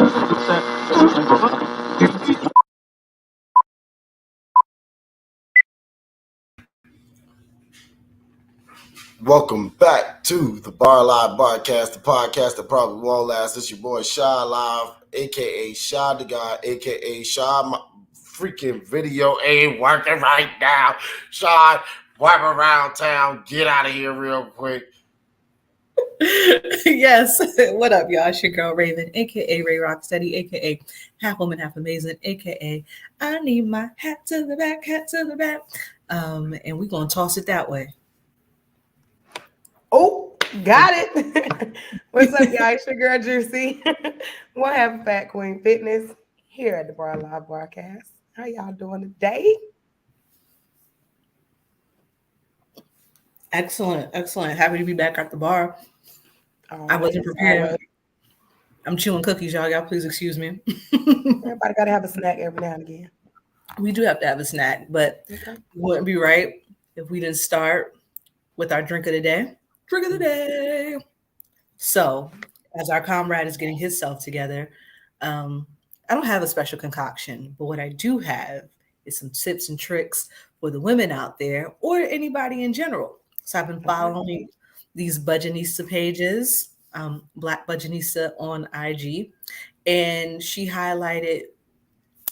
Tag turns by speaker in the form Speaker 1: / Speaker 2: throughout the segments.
Speaker 1: Welcome back to the Bar Live Barcast, the podcast that probably won't last. It's your boy Shy Live, aka Shy the Guy, aka Shy. My freaking video ain't working right now. Shy, wipe around town. Get out of here real quick.
Speaker 2: Yes. What up, y'all? It's your girl Raven, aka Ray Rocksteady, aka Half Woman, Half Amazing, aka I need my hat to the back, hat to the back. And we're gonna toss it that way.
Speaker 3: Oh, got it. What's up, y'all? It's your girl Juicy. One half of Fat Queen Fitness here at the Bar Live Barcast. How y'all doing today?
Speaker 2: Excellent. Happy to be back at the bar. I wasn't prepared. I'm chewing cookies, y'all. Y'all please excuse me.
Speaker 3: Everybody gotta have a snack every now and again.
Speaker 2: We do have to have a snack, but it wouldn't be right if we didn't start with our drink of the day. Drink of the day. So, as our comrade is getting himself together, I don't have a special concoction, but what I do have is some tips and tricks for the women out there or anybody in general. So I've been following these Budgetnista pages, Black Budgetnista on IG, and she highlighted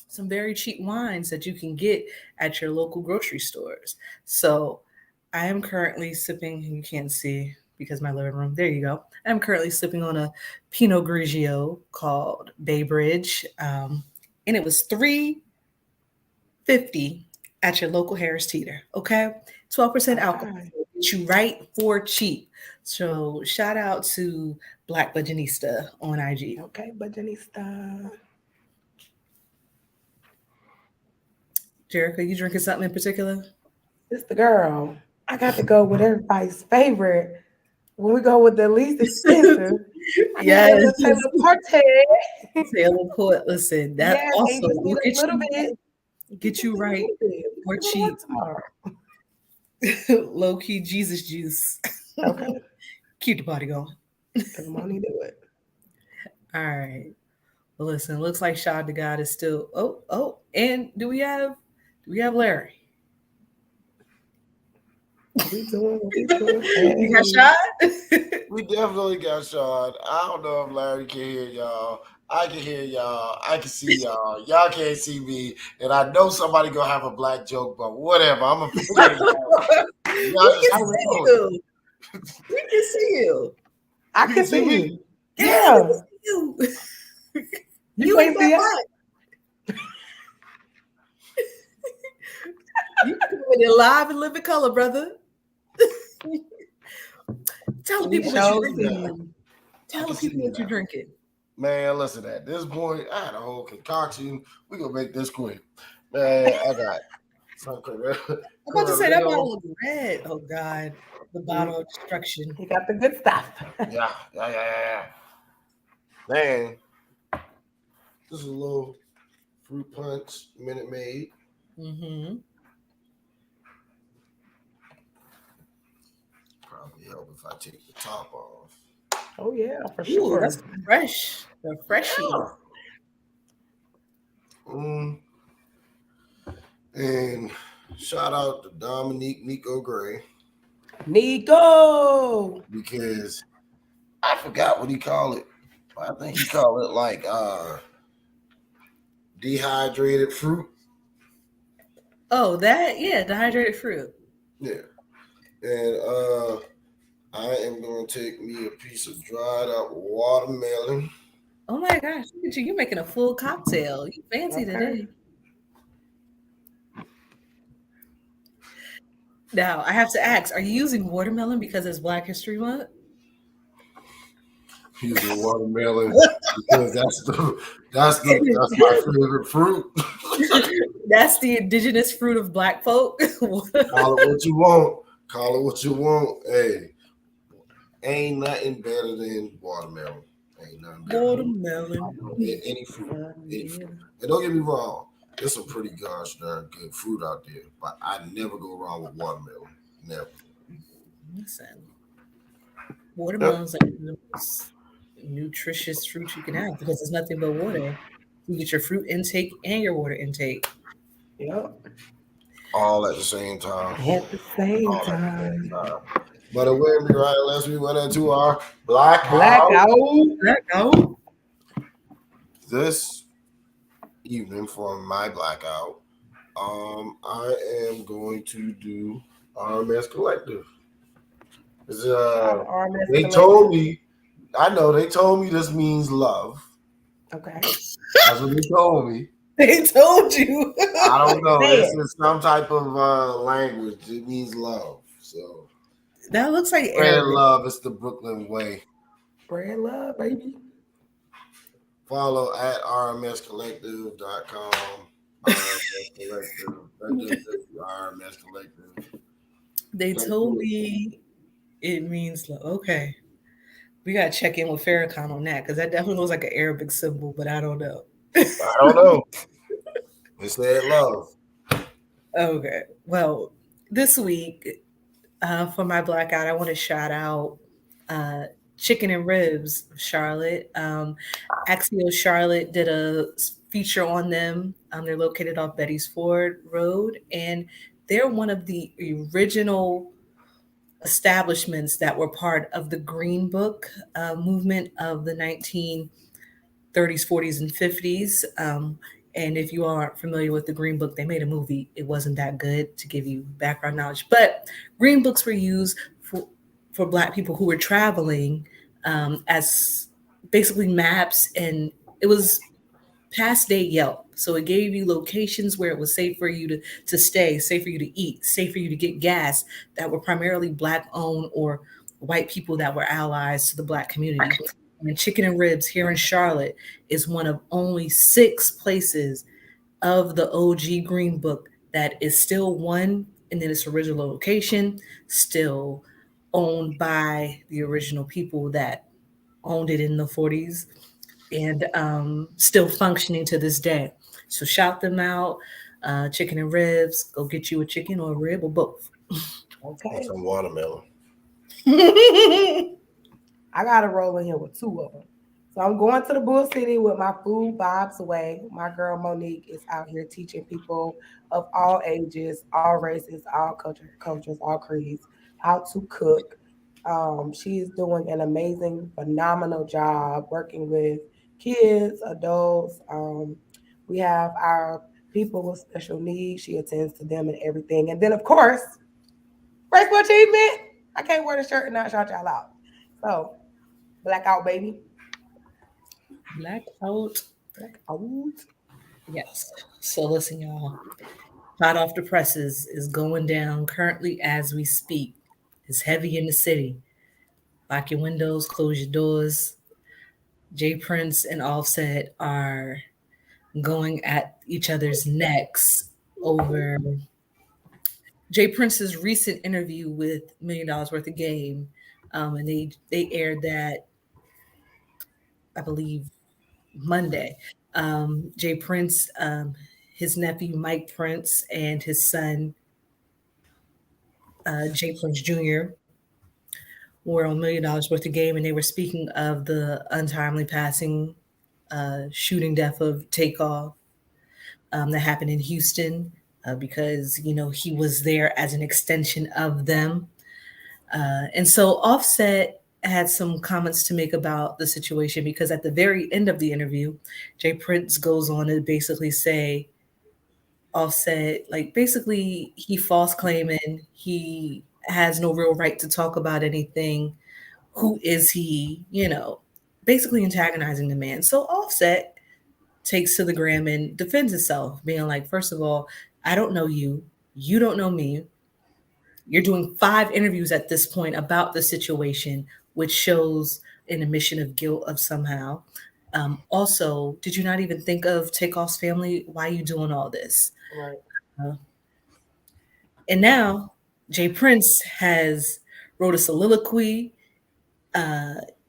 Speaker 2: some very cheap wines that you can get at your local grocery stores. So I am currently sipping, you can't see because my living room, there you go. I'm currently sipping on a Pinot Grigio called Bay Bridge. And it was $3.50 at your local Harris Teeter. Okay. 12% alcohol. Get you right for cheap. So shout out to Black Budgetnista on IG.
Speaker 3: Okay, Budgetnista.
Speaker 2: Jerica, you drinking something in particular?
Speaker 3: It's the girl. I got to go with everybody's favorite. When we go with the least expensive,
Speaker 2: yes,
Speaker 3: Taylor Porter.
Speaker 2: Taylor Port. Listen, that also
Speaker 3: will get a little bit.
Speaker 2: Get you right for cheap. Low key Jesus juice.
Speaker 3: Okay.
Speaker 2: Keep the party going.
Speaker 3: Come on, you do it.
Speaker 2: All right. Well, listen, looks like Shad the God is still. Oh, and do we have Larry?
Speaker 3: We doing.
Speaker 2: You got Shad?
Speaker 1: We definitely got Sean. I don't know if Larry can hear y'all. I can hear y'all. I can see y'all. Y'all can't see me. And I know somebody gonna have a black joke, but whatever. I'm gonna forget it.
Speaker 2: We can see you.
Speaker 3: I can see you.
Speaker 2: Yeah. We can see you. You ain't that black. You can do it live and live in color, brother. Tell the people what you're drinking. Tell the people what you're drinking.
Speaker 1: Man, listen, at this point, I had a whole concoction. We're going to make this quick. Man, I got something.
Speaker 2: I'm about to say that bottle of red. Oh, God. The bottle of destruction.
Speaker 3: You got the good stuff.
Speaker 1: Yeah. Man, this is a little fruit punch, Minute Maid.
Speaker 2: Mm-hmm.
Speaker 1: Probably help if I take the top off.
Speaker 3: Oh yeah, for sure.
Speaker 2: That's fresh. They're freshy.
Speaker 1: Yeah. And shout out to Dominique Nico Gray.
Speaker 3: Nico!
Speaker 1: Because I forgot what he called it. I think he called it like dehydrated fruit.
Speaker 2: Oh, dehydrated fruit.
Speaker 1: Yeah. And I am going to take me a piece of dried up watermelon.
Speaker 2: Oh my gosh, look at you. You're making a full cocktail. You fancy today. Now, I have to ask, are you using watermelon because it's Black History Month?
Speaker 1: Using watermelon because that's my favorite fruit.
Speaker 2: That's the indigenous fruit of Black folk.
Speaker 1: Call it what you want. Call it what you want. Hey, ain't nothing better than watermelon. Ain't nothing better
Speaker 2: Watermelon.
Speaker 1: than any fruit. Any fruit. And don't get me wrong, there's some pretty gosh darn good fruit out there, but I never go wrong with watermelon. Never.
Speaker 2: Listen, watermelon's like the most nutritious fruit you can have because it's nothing but water. You get your fruit intake and your water intake.
Speaker 3: Yep.
Speaker 1: All at the same time.
Speaker 3: At the same
Speaker 1: All at the same
Speaker 3: time.
Speaker 1: time. But it wouldn't be right unless we went into our blackout
Speaker 3: Blackout.
Speaker 2: Let go.
Speaker 1: this evening for my blackout. I am going to do RMS Collective. It's,
Speaker 3: Shout out to RMS
Speaker 1: they
Speaker 3: Collective.
Speaker 1: told me, I know they told me this means love.
Speaker 3: Okay.
Speaker 1: That's what they told me.
Speaker 2: They told you.
Speaker 1: I don't know.
Speaker 3: Say
Speaker 1: This
Speaker 3: it.
Speaker 1: is some type of language. It means love. So
Speaker 2: That looks like
Speaker 1: spread
Speaker 2: Arabic.
Speaker 1: love. It's the Brooklyn way.
Speaker 3: Spread love, baby.
Speaker 1: Follow at rmscollective.com. RMS Collective. RMS Collective.
Speaker 2: They told me it means love. Okay. We gotta check in with Farrakhan on that because that definitely looks like an Arabic symbol, but I don't know.
Speaker 1: I don't know. They said love.
Speaker 2: Okay. Well, this week for my blackout, I want to shout out uh, Chicken and Ribs, Charlotte. Axio Charlotte did a feature on them. They're located off Betty's Ford Road, and they're one of the original establishments that were part of the Green Book movement of the 1930s, 40s, and 50s. And if you all aren't familiar with the Green Book, they made a movie. It wasn't that good to give you background knowledge, but Green Books were used for Black people who were traveling as basically maps, and it was past day Yelp. So it gave you locations where it was safe for you to stay, safe for you to eat, safe for you to get gas that were primarily Black owned or white people that were allies to the Black community. And Chicken and Ribs here in Charlotte is one of only 6 places of the OG Green Book that is still one and in its original location, still owned by the original people that owned it in the 40s and still functioning to this day. So shout them out, Chicken and Ribs. Go get you a chicken or a rib or both.
Speaker 1: And
Speaker 3: Okay.
Speaker 1: some watermelon.
Speaker 3: I got to roll in here with 2 of them. So I'm going to the Bull City with my food vibes away. My girl Monique is out here teaching people of all ages, all races, all cultures, all creeds, how to cook. She's doing an amazing, phenomenal job working with kids, adults. We have our people with special needs. She attends to them and everything. And then, of course, graceful achievement. I can't wear the shirt and not shout y'all out. So, blackout, baby.
Speaker 2: Blackout.
Speaker 3: Blackout.
Speaker 2: Yes. So listen, y'all. Hot off the presses is going down currently as we speak. It's heavy in the city. Lock your windows, close your doors. Jay Prince and Offset are going at each other's necks over Jay Prince's recent interview with $1 Million Worth of Game. And they aired that, I believe, Monday. Jay Prince, his nephew Mike Prince, and his son Jay Prince Jr. were on $1 Million Worth of Game, and they were speaking of the untimely passing, shooting death of Takeoff that happened in Houston because he was there as an extension of them. And so Offset had some comments to make about the situation because at the very end of the interview, Jay Prince goes on to basically say, Offset, like basically he false claiming, he has no real right to talk about anything. Who is he? Basically antagonizing the man. So Offset takes to the gram and defends himself, being like, first of all, I don't know you. You don't know me. You're doing 5 interviews at this point about the situation, which shows an admission of guilt of somehow. Also, did you not even think of Takeoff's family? Why are you doing all this?
Speaker 3: Right.
Speaker 2: And now Jay Prince has wrote a soliloquy.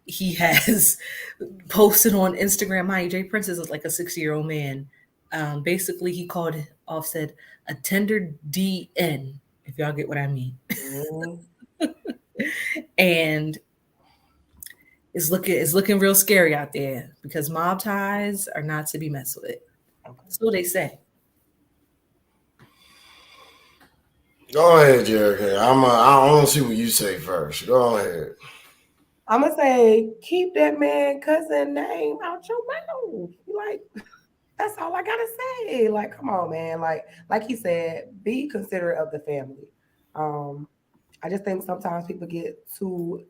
Speaker 2: He has posted on Instagram. Mind you, Jay Prince is like a 60-year-old man. Basically, he called Offset a tender DN, if y'all get what I mean.
Speaker 3: Mm-hmm.
Speaker 2: And it's looking real scary out there because mob ties are not to be messed with.
Speaker 3: Okay.
Speaker 2: That's what they say.
Speaker 1: Go ahead, Jericho. I want to see what you say first. Go ahead.
Speaker 3: I'm gonna say keep that man cousin name out your mouth. Like that's all I gotta say. Like, come on, man. Like he said, be considerate of the family. Um, I just think sometimes people get too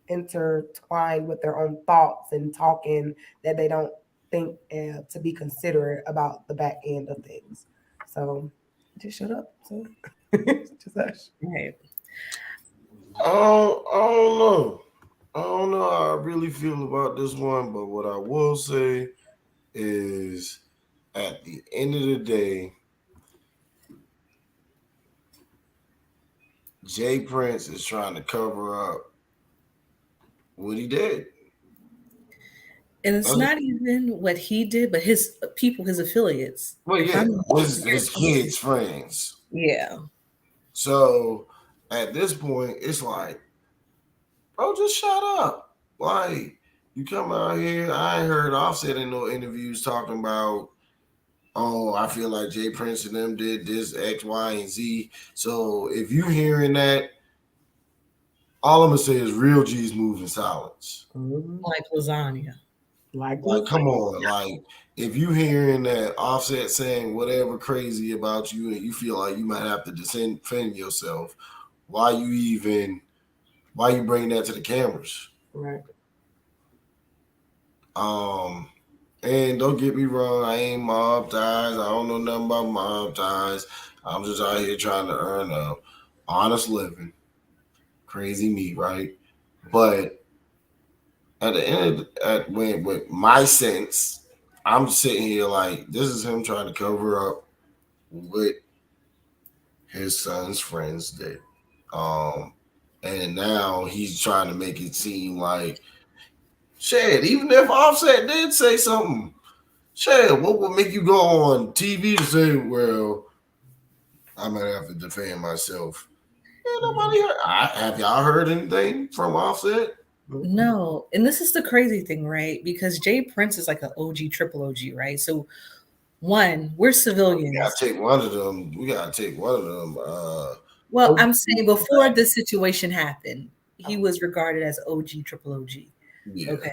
Speaker 3: intertwined with their own thoughts and talking that they don't think to be considerate about the back end of things. So just shut up. So just hush.
Speaker 2: Right.
Speaker 1: I don't know. I don't know how I really feel about this one, but what I will say is at the end of the day, Jay Prince is trying to cover up what he did.
Speaker 2: And it's
Speaker 1: That's-
Speaker 2: not even what he did, but his people, his affiliates.
Speaker 1: Well,
Speaker 2: If
Speaker 1: yeah,
Speaker 2: I'm
Speaker 1: his kids' friends.
Speaker 2: yeah.
Speaker 1: So at this point, it's like, bro, just shut up. Like, you come out here, I ain't heard Offset in no interviews talking about, oh, I feel like Jay Prince and them did this X, Y, and Z. So if you hearing that, all I'm gonna say is real G's move in silence.
Speaker 3: Mhm.
Speaker 2: Like lasagna.
Speaker 3: Like
Speaker 1: Like, come
Speaker 3: lasagna.
Speaker 1: on, like if you hearing that Offset saying whatever crazy about you and you feel like you might have to defend yourself, why you bringing that to the cameras?
Speaker 3: Right.
Speaker 1: Um, and don't get me wrong, I ain't mob ties. I don't know nothing about mob ties. I'm just out here trying to earn a honest living. Crazy me, right? But at the end of when with my sense, I'm sitting here like this is him trying to cover up what his son's friends did. Um, and now he's trying to make it seem like shit. Even if Offset did say something, shit, what would make you go on TV to say, "Well, I might have to defend myself"? Yeah, nobody heard. Have y'all heard anything from Offset?
Speaker 2: No, and this is the crazy thing, right? Because Jay Prince is like an OG, triple OG, right? So one, we're
Speaker 1: We gotta
Speaker 2: civilians.
Speaker 1: take one of them. We gotta take one of them.
Speaker 2: Well,
Speaker 3: Oh,
Speaker 2: I'm saying before this situation happened, he was regarded as OG, triple OG.
Speaker 1: Yeah.
Speaker 2: Okay,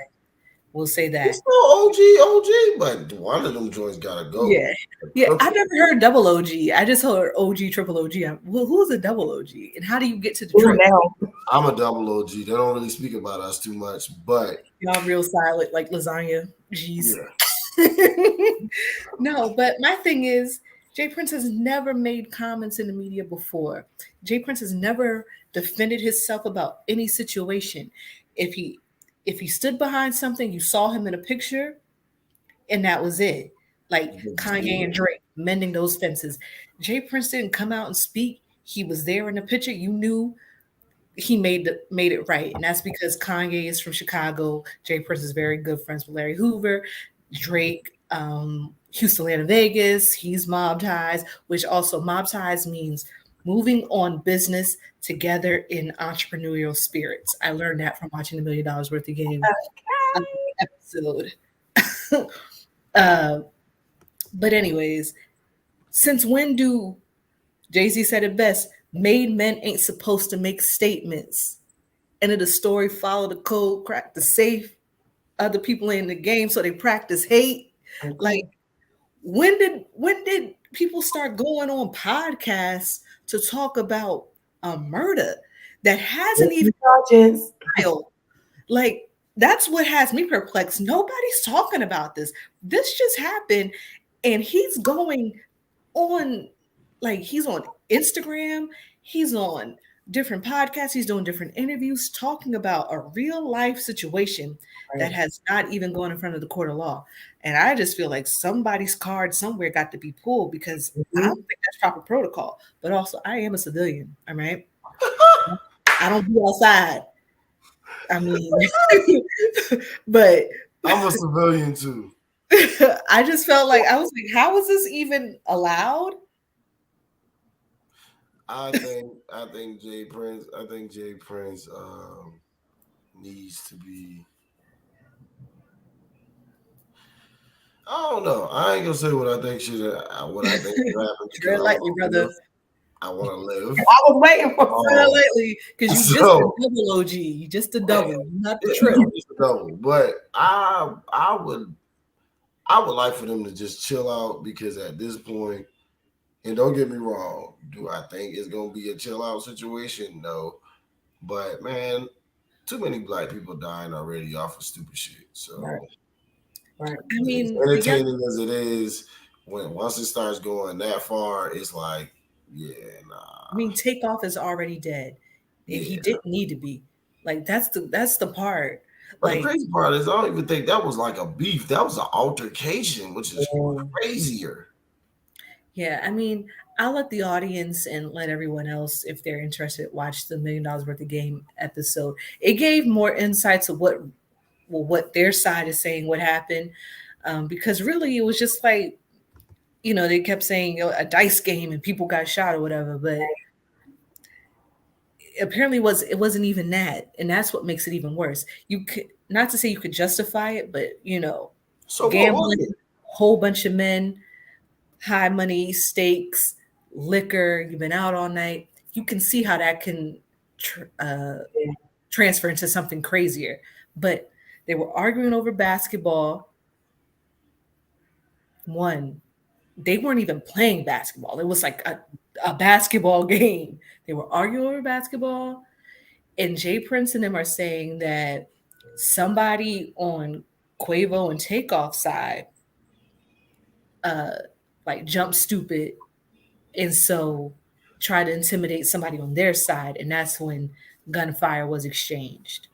Speaker 2: we'll say
Speaker 1: It's
Speaker 2: that.
Speaker 1: still OG, but one of them joints gotta go.
Speaker 2: Yeah. Yeah, I never heard double OG. I just heard OG, triple OG. Well, who's a double OG? And how do you get to the
Speaker 3: ooh,
Speaker 2: triple?
Speaker 3: now.
Speaker 1: I'm a double OG. They don't really speak about us too much, but
Speaker 2: Y'all real silent like lasagna. Jeez.
Speaker 1: yeah.
Speaker 2: No, but my thing is, Jay Prince has never made comments in the media before. Jay Prince has never defended himself about any situation. If he if he stood behind something, you saw him in a picture, and that was it. Like Kanye and Drake mending those fences. Jay Prince didn't come out and speak. He was there in the picture. You knew he made it right, and that's because Kanye is from Chicago. Jay Prince is very good friends with Larry Hoover, Drake, Houston, Atlanta, Vegas. He's mob ties, which also mob ties means moving on business together in entrepreneurial spirits. I learned that from watching the $1 million worth of game episode. uh, but anyways, since when do Jay-Z said it best? Made men ain't supposed to make statements. End of the story, follow the code, crack the safe. Other people in the game, so they practice hate.
Speaker 3: Okay.
Speaker 2: Like, when did people start going on podcasts to talk about a murder that hasn't even
Speaker 3: Conscience.
Speaker 2: filed? Like, that's what has me perplexed. Nobody's talking about this. This just happened, and he's going on, like, he's on Instagram, he's on different podcasts, he's doing different interviews talking about a real life situation that
Speaker 3: Right.
Speaker 2: has not even gone in front of the court of law. And I just feel like somebody's card somewhere got to be pulled because I don't think that's proper protocol. But also, I am a civilian, all right? I don't be outside. I mean, but
Speaker 1: I'm a civilian too.
Speaker 2: I just felt like I was like, how is this even allowed?
Speaker 1: I think Jay Prince needs to be I don't know. I ain't gonna say what I think should happen because
Speaker 2: Tread lightly, brother.
Speaker 1: I want to live.
Speaker 3: I was waiting for
Speaker 2: Tread lightly, because you just a
Speaker 1: So
Speaker 2: double OG. You just a double, not the
Speaker 1: yeah,
Speaker 2: triple.
Speaker 1: just a double. But I would like for them to just chill out because at this point, and don't get me wrong, do I think it's gonna be a chill out situation? No. But man, too many black people dying already off of stupid shit. So
Speaker 3: Right. Right.
Speaker 2: I
Speaker 1: as
Speaker 2: mean,
Speaker 1: entertaining as it is, once it starts going that far, it's like, yeah, nah.
Speaker 2: Takeoff is already dead, and he
Speaker 1: Yeah.
Speaker 2: didn't need to be. Like that's the part.
Speaker 1: But the
Speaker 2: Like,
Speaker 1: crazy part is, I don't even think that was like a beef. That was an altercation, which is crazier.
Speaker 2: yeah, I'll let the audience and let everyone else, if they're interested, watch the $1 million worth of game episode. It gave more insights of what their side is saying, what happened, because really it was just like, they kept saying, a dice game and people got shot or whatever, but apparently it wasn't even that, and that's what makes it even worse. You could, not to say you could justify it, but
Speaker 1: So what was
Speaker 2: gambling,
Speaker 1: it?
Speaker 2: whole bunch of men, high money stakes, liquor, you've been out all night. You can see how that can transfer into something crazier. But they were arguing over basketball. One, they weren't even playing basketball. It was like a basketball game. They were arguing over basketball. And Jay Prince and them are saying that somebody on Quavo and Takeoff side like jumped stupid, and so try to intimidate somebody on their side, and that's when gunfire was exchanged.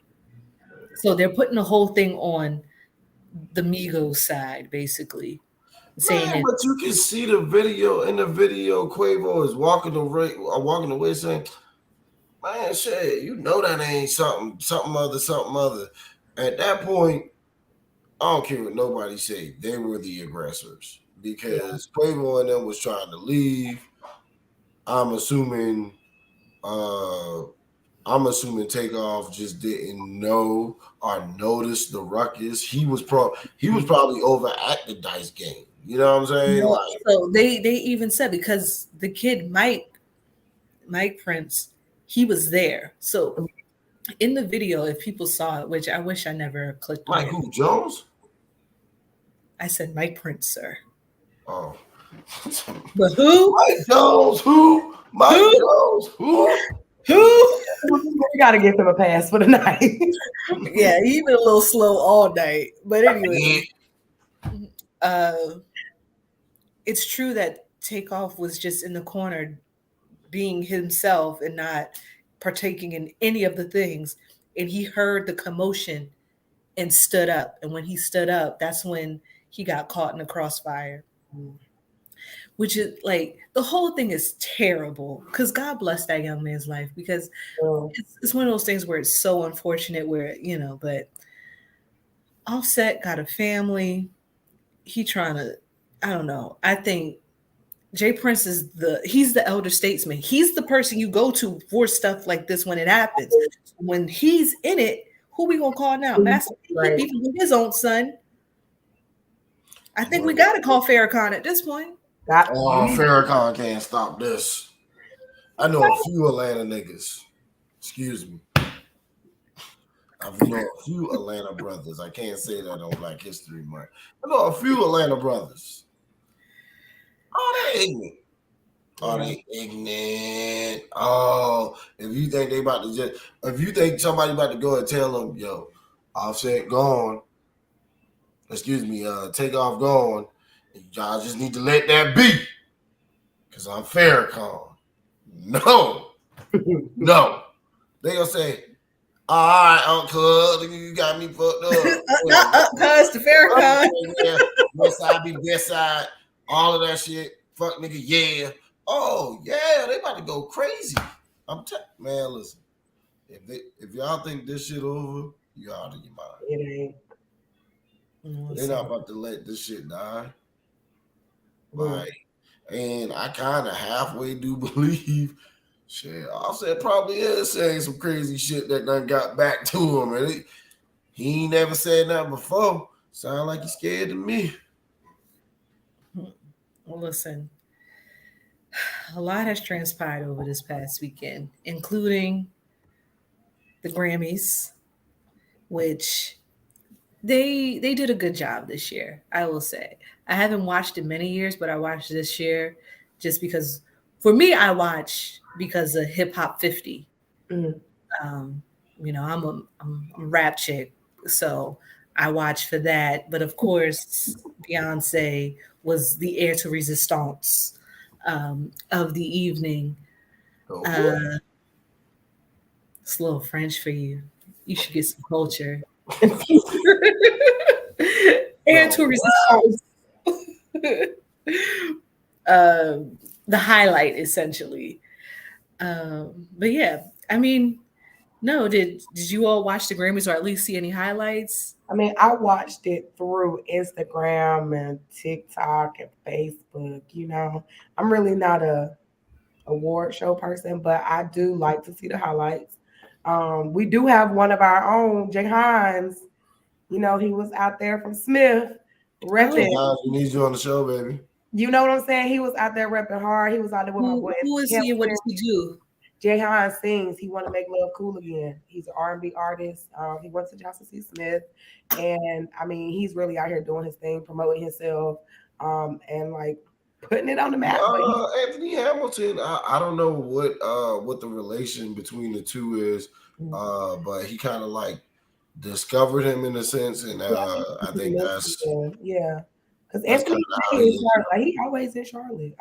Speaker 2: So they're putting the whole thing on the Migos side, basically, saying
Speaker 1: Man,
Speaker 2: that
Speaker 1: but you can see the video. In the video, Quavo is walking away saying, man, shit, you know that ain't something other. At that point, I don't care what nobody say. They were the aggressors because Quavo and them was trying to leave. I'm assuming uh Takeoff just didn't know or notice the ruckus. He was probably over at the dice game. You know what I'm saying?
Speaker 2: no,
Speaker 1: Like,
Speaker 2: so they even said, because the kid Mike Prince, he was there. So in the video, if people saw it, which I wish I never clicked on
Speaker 1: Mike
Speaker 2: it.
Speaker 1: who, Jones?
Speaker 2: I said Mike Prince, sir.
Speaker 1: Oh.
Speaker 2: But who?
Speaker 1: Mike Jones, who? Mike
Speaker 2: Who?
Speaker 1: Jones, who?
Speaker 3: We gotta give him a pass for the night.
Speaker 2: Yeah, he been a little slow all night. But anyway, it's true that Takeoff was just in the corner being himself and not partaking in any of the things. And he heard the commotion and stood up. And when he stood up, that's when he got caught in the crossfire. Which is like, the whole thing is terrible, because God bless that young man's life, because it's one of those things where it's so unfortunate where, but Offset got a family. He trying to, I don't know. I think Jay Prince he's the elder statesman. He's the person you go to for stuff like this when it happens. When he's in it, who we gonna call now? Master P,
Speaker 3: Right.
Speaker 2: even with his own son. I think we gotta call Farrakhan at this point.
Speaker 1: Farrakhan can't stop this. I know a few Atlanta niggas. Excuse me. I know a few Atlanta brothers. I can't say that on Black History Month. I know a few Atlanta brothers. Oh, they ignorant. Oh, they ignorant. Oh, if you think if you think somebody about to go and tell them, yo, Offset gone. Excuse me, Takeoff gone. Y'all just need to let that be. Because I'm Farrakhan. No. No. They gonna say, all right, Uncle, you got me fucked up.
Speaker 2: Not up, cuz, to Farrakhan.
Speaker 1: Yeah, West Side be West Side, all of that shit. Fuck nigga, yeah. Oh, yeah, they about to go crazy. Man, listen. If y'all think this shit over, you out of your mind.
Speaker 3: It ain't.
Speaker 1: They're not about to let this shit die. Like, and I kind of halfway do believe shit. Offset probably is saying some crazy shit that done got back to him. And he ain't never said that before. Sound like he's scared to me.
Speaker 2: Well, listen, a lot has transpired over this past weekend, including the Grammys, which they did a good job this year, I will say. I haven't watched in many years, but I watched this year just because for me I watch because of Hip Hop 50.
Speaker 3: Mm.
Speaker 2: Um, I'm a rap chick, so I watch for that. But of course, Beyonce was the heir to resistance of the evening.
Speaker 1: Oh,
Speaker 2: Uh, it's a little French for you. You should get some culture. Heir
Speaker 1: no.
Speaker 2: to resistance. The highlight, essentially. But yeah, I mean, no, did you all watch the Grammys or at least see any highlights?
Speaker 3: I mean, I watched it through Instagram and TikTok and Facebook. I'm really not a award show person, but I do like to see the highlights. We do have one of our own, Jay Hines. He was out there from Smith
Speaker 1: Jay
Speaker 3: repping.
Speaker 1: Hines, we need you on the show, baby.
Speaker 3: You know what I'm saying? He was out there repping hard. He was out there with my boy
Speaker 2: Who is he and what does he do?
Speaker 3: Jay Hines sings. He want to make love cool again. He's an R&B artist. He went to Johnson C. Smith, and I mean, he's really out here doing his thing, promoting himself, and like putting it on the map. But
Speaker 1: Anthony Hamilton, I don't know what the relation between the two is, but he kind of like discovered him in a sense, and I think that's
Speaker 3: yeah. Because
Speaker 1: that's
Speaker 3: Anthony
Speaker 1: kind of how
Speaker 3: Ray
Speaker 1: he
Speaker 3: is
Speaker 1: is.
Speaker 3: Charlotte. Like, he always in Charlotte.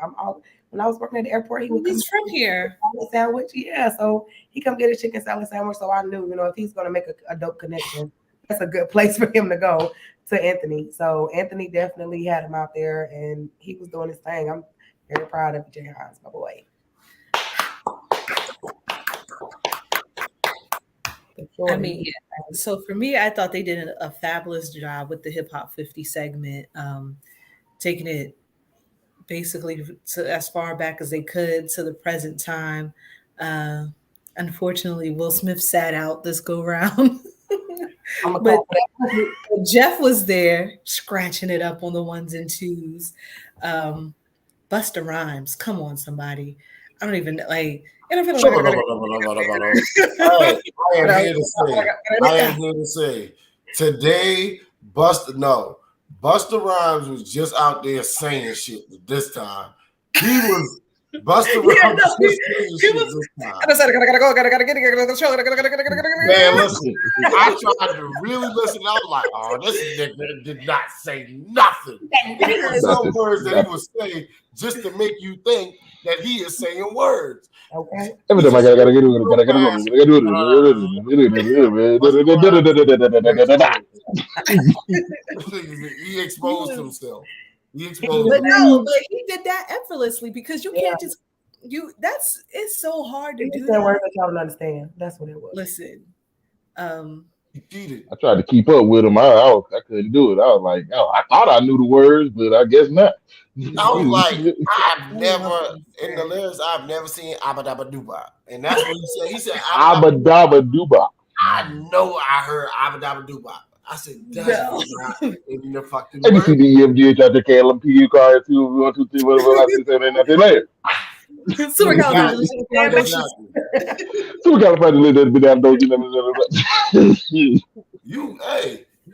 Speaker 3: When I was working at the airport, he would come
Speaker 2: He's from here.
Speaker 3: salad sandwich. Yeah, so he come get a chicken salad sandwich. So I knew, if he's gonna make a dope connection, that's a good place for him to go to Anthony. So Anthony definitely had him out there, and he was doing his thing. I'm very proud of Jay Hines, my boy.
Speaker 2: I mean, yeah. So for me, I thought they did a fabulous job with the Hip Hop 50 segment, taking it basically to as far back as they could to the present time. Uh, Unfortunately, Will Smith sat out this go round. But Jeff was there scratching it up on the ones and twos. Busta Rhymes, come on, somebody. I don't even like. And I feel
Speaker 1: Hey, I am here to say, today, Busta Rhymes was just out there saying shit this time. He was Busta Rhymes just saying shit this time.
Speaker 2: gotta get the show.
Speaker 1: Man, listen, I tried to really listen. I was like, oh, this nigga did not say nothing. There were some words that he was saying just to make you think that he is saying words.
Speaker 3: Okay.
Speaker 4: Every time I gotta get it.
Speaker 1: He exposed himself.
Speaker 2: But no, but he did that effortlessly because you can't just it's so hard to do that.
Speaker 3: Words that y'all don't understand. That's what it was.
Speaker 2: Listen,
Speaker 1: He cheated.
Speaker 4: I tried to keep up with him. I couldn't do it. I was like, oh, I thought I knew the words, but I guess not.
Speaker 1: I was like, I've never seen Abba Dabba Dooba. And that's what he said. He said
Speaker 4: Abba Dabba Dooba.
Speaker 1: I know I heard Abba Dabba Dooba. I said, that's not in the fucking
Speaker 4: I
Speaker 1: word.
Speaker 4: see the EFGH out there, KLMP, car 2, 1, 2, 3, whatever, I see 7, 8, 9, 10 later.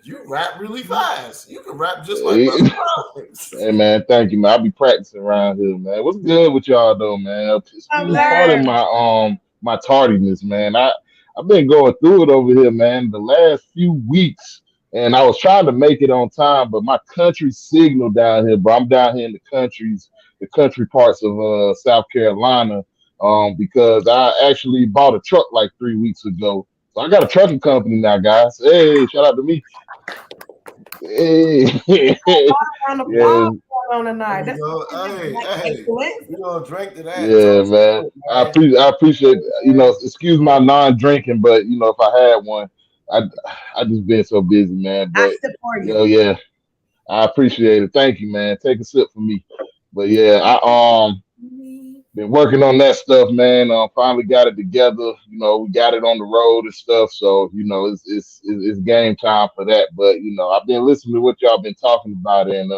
Speaker 1: You rap really fast. You can rap just like
Speaker 4: Hey man, thank you, man. I'll be practicing around here, man. What's good with y'all though, man? Pardon my tardiness, man. I've been going through it over here, man, the last few weeks. And I was trying to make it on time, but my country signal down here, bro. I'm down here in the country parts of South Carolina, because I actually bought a truck like 3 weeks ago. So I got a trucking company now, guys. Hey, shout out to me. Hey,
Speaker 3: yeah. On the night.
Speaker 1: Hey, you gonna drink to that?
Speaker 4: Yeah, man. I appreciate. Excuse my non-drinking, but if I had one, I just been so busy, man. But
Speaker 3: I support you.
Speaker 4: Yeah, I appreciate it. Thank you, man. Take a sip for me. But yeah, I been working on that stuff, man. Finally got it together. We got it on the road and stuff. So it's game time for that. But I've been listening to what y'all been talking about, and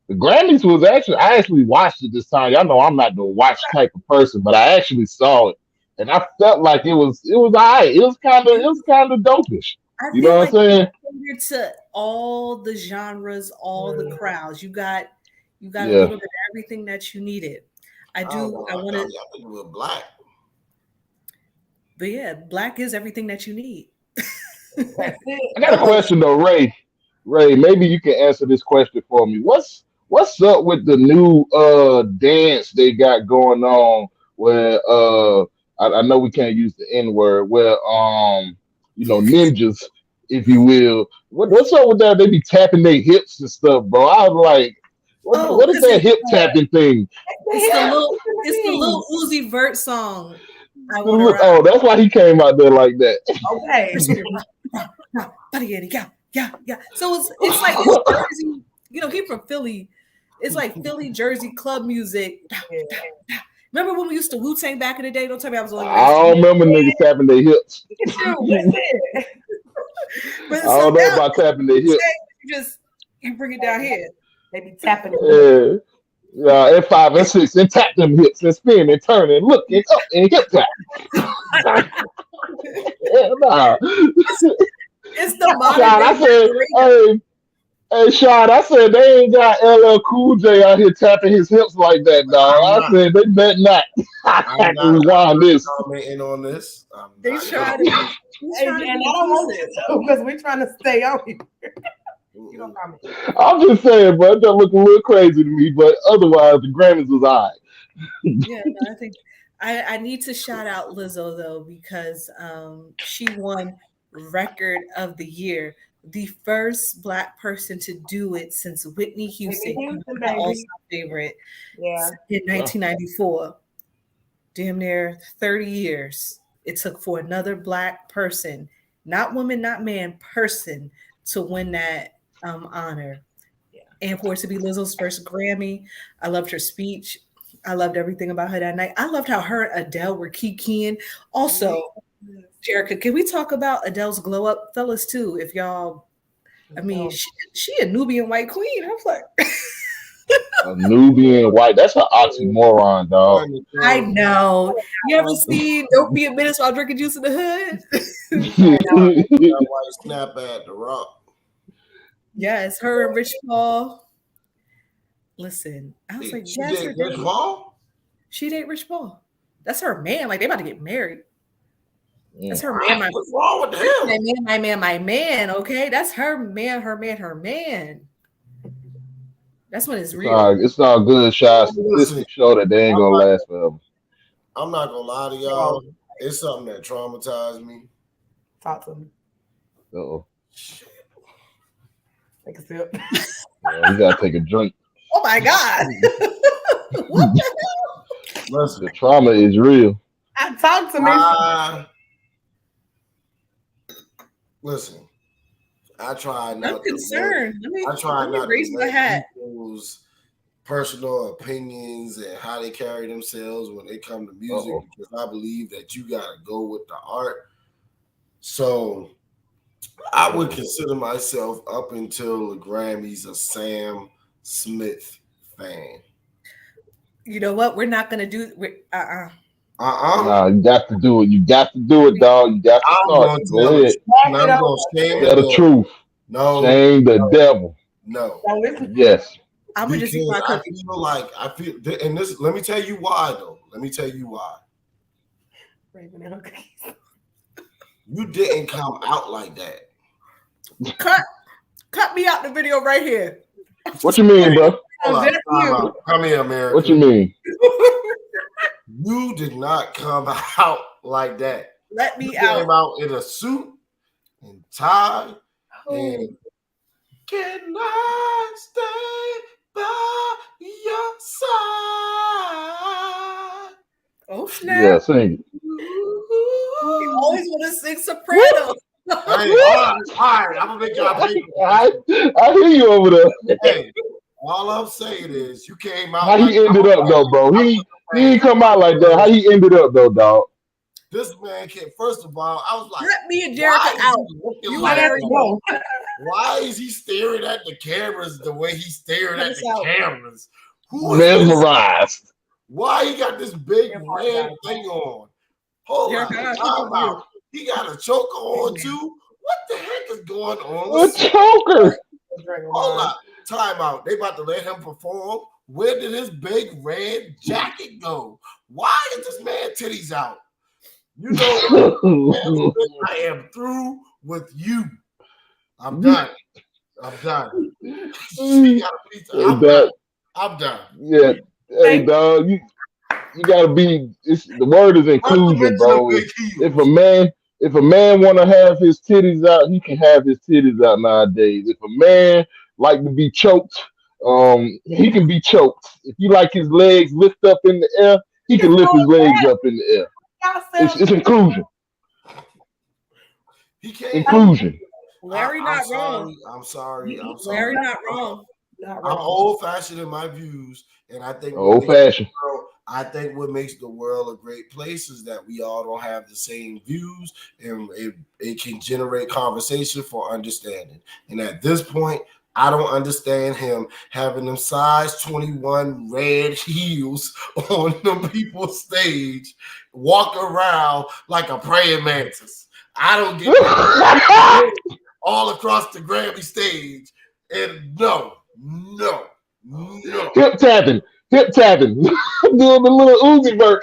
Speaker 4: The Grammys was I actually watched it this time. Y'all know I'm not the watch type of person, but I actually saw it, and I felt like it was alright. It was kind of dopish.
Speaker 2: I
Speaker 4: You know
Speaker 2: feel
Speaker 4: what I'm
Speaker 2: like
Speaker 4: saying?
Speaker 2: catered to all the genres, all the crowds. You got a
Speaker 4: Yeah.
Speaker 2: little bit of everything that you needed. I
Speaker 1: don't
Speaker 2: do.
Speaker 1: know.
Speaker 2: I want to,
Speaker 1: Y'all think we're black.
Speaker 2: but yeah, black is everything that you need.
Speaker 3: That's it.
Speaker 4: I got a question though, Ray. Ray, maybe you can answer this question for me. What's up with the new dance they got going on where I know we can't use the N word, where ninjas, if you will. What's up with that? They be tapping their hips and stuff, bro. I was like,
Speaker 2: Oh,
Speaker 4: what is
Speaker 2: because
Speaker 4: that hip tapping thing?
Speaker 2: it's the little Uzi Vert song. I want to
Speaker 4: Oh,
Speaker 2: ride.
Speaker 4: that's why he came out there like that.
Speaker 3: Okay.
Speaker 2: Yeah. So it's like it's Jersey. He from Philly. It's like Philly, Jersey club music. Remember when we used to Wu-Tang back in the day? Don't tell me I was the only
Speaker 4: I
Speaker 2: racist.
Speaker 4: don't remember niggas tapping their hips.
Speaker 2: But
Speaker 4: I
Speaker 2: so
Speaker 4: don't know
Speaker 2: now
Speaker 4: about tapping their hips.
Speaker 2: you bring it down here.
Speaker 3: They be tapping it.
Speaker 4: Yeah, and 5 and 6, and tap them hips and spin and turn and look and up and hip tap. Yeah, nah.
Speaker 2: It's the modern
Speaker 4: Sean, I
Speaker 2: day
Speaker 4: said, hey, Sean, I said they ain't got LL Cool J out here tapping his hips like that, dog. I said they bet not. I
Speaker 1: I'm
Speaker 4: have to
Speaker 1: not
Speaker 4: rewind this.
Speaker 1: commenting on this.
Speaker 2: They try to.
Speaker 3: And I don't want you to because we're trying to stay on here. You don't comment.
Speaker 4: I'm just saying, bro, it don't look a little crazy to me, but otherwise the Grammys was all right.
Speaker 2: Yeah, no, I think I need to shout out Lizzo though because she won Record of the Year, the first Black person to do it since Whitney Houston, my all-time favorite, in 1994. Damn near 30 years it took for another Black person, not woman, not man, person, to win that honor. And for it to be Lizzo's first Grammy. I loved her speech. I loved everything about her that night. I loved how her and Adele were keying. Also, Jerica, can we talk about Adele's glow up, fellas, too? If y'all, I mean, she a Nubian white queen. I was like,
Speaker 4: A Nubian white, that's an oxymoron, dog.
Speaker 2: I know. You ever seen Don't Be a Menace while drinking juice in the hood?
Speaker 1: White snap at the Rock.
Speaker 2: Yes, her and Rich Paul. Listen, I was like,
Speaker 1: She
Speaker 2: yes,
Speaker 1: did Rich Paul?
Speaker 2: She date Rich Paul. That's her man. Like they about to get married. That's her
Speaker 1: man.
Speaker 2: Man,
Speaker 1: what's wrong with him?
Speaker 2: My man. Okay, that's her man. That's when it's real.
Speaker 4: It's all good, Shy. Statistics show that they ain't gonna last forever.
Speaker 1: I'm not gonna lie to y'all. It's something that traumatized me.
Speaker 3: Talk to me.
Speaker 4: Uh-oh.
Speaker 3: Take a sip.
Speaker 4: Yeah, you gotta take a drink.
Speaker 2: Oh my God. What the hell?
Speaker 1: Listen,
Speaker 4: the trauma is real.
Speaker 3: Talk to me.
Speaker 1: Listen, I try not
Speaker 2: I'm concerned.
Speaker 1: I try not to
Speaker 2: raise my
Speaker 1: let
Speaker 2: hat.
Speaker 1: people's personal opinions and how they carry themselves when they come to music because I believe that you gotta go with the art. So I would consider myself up until the Grammys a Sam Smith fan.
Speaker 2: You know what? We're not gonna do.
Speaker 4: Nah, you got to do it. You got to do it, dog. You got to start. Go ahead.
Speaker 1: I'm gonna shame
Speaker 4: Tell the truth.
Speaker 1: No,
Speaker 4: shame the devil.
Speaker 1: No.
Speaker 4: Yes.
Speaker 2: I'm gonna just eat my cookie.
Speaker 1: I feel, and this. Let me tell you why, though. Let me tell you why. You didn't come out like that.
Speaker 2: Cut me out the video right here.
Speaker 4: What you mean, bro?
Speaker 1: Come here, America.
Speaker 4: What you mean?
Speaker 1: You did not come out like that.
Speaker 2: Let me
Speaker 1: you
Speaker 2: out.
Speaker 1: Came out in a suit and tie. And can I stay by your side?
Speaker 2: Oh snap!
Speaker 4: Yeah, sing it.
Speaker 2: You always want to sing soprano.
Speaker 1: Hey, all right, I'm gonna make y'all pay.
Speaker 4: I hear you over there.
Speaker 1: Hey, all I'm saying is you came out.
Speaker 4: How he ended up though, bro? He didn't come out like that. How he ended up though, dog?
Speaker 1: This man can't. First of all, I was like,
Speaker 2: Let me and
Speaker 1: why
Speaker 2: Jerica
Speaker 1: is
Speaker 2: out.
Speaker 1: he looking
Speaker 2: You
Speaker 1: like
Speaker 2: Larry.
Speaker 1: that? Why is he staring at the cameras the way he's staring at the cameras? Who is this?
Speaker 4: Mesmerized.
Speaker 1: Why he got this big red thing on? Hold on, time out. He got a choker on too. What the heck is going on?
Speaker 4: A choker.
Speaker 1: Hold on, time out. They about to let him perform. Where did his big red jacket go? Why is this man titties out? You know, I am through with you. I'm done. I'm done. I'm done.
Speaker 4: Yeah. Hey, dog, you gotta be. The word is inclusion, bro. If a man want to have his titties out, he can have his titties out nowadays. If a man like to be choked, he can be choked. If he like his legs lift up in the air, he can lift his legs up in the air. It's inclusion.
Speaker 1: He can't.
Speaker 4: Inclusion.
Speaker 2: Larry not wrong.
Speaker 1: I'm sorry.
Speaker 2: Larry not wrong.
Speaker 1: I'm old fashioned in my views, and I think
Speaker 4: old fashioned.
Speaker 1: I think what makes the world a great place is that we all don't have the same views, and it can generate conversation for understanding. And at this point, I don't understand him having them size 21 red heels on the people's stage, walk around like a praying mantis. I don't get that. All across the Grammy stage, and no.
Speaker 4: Hip tapping, doing the little Uzi Vert.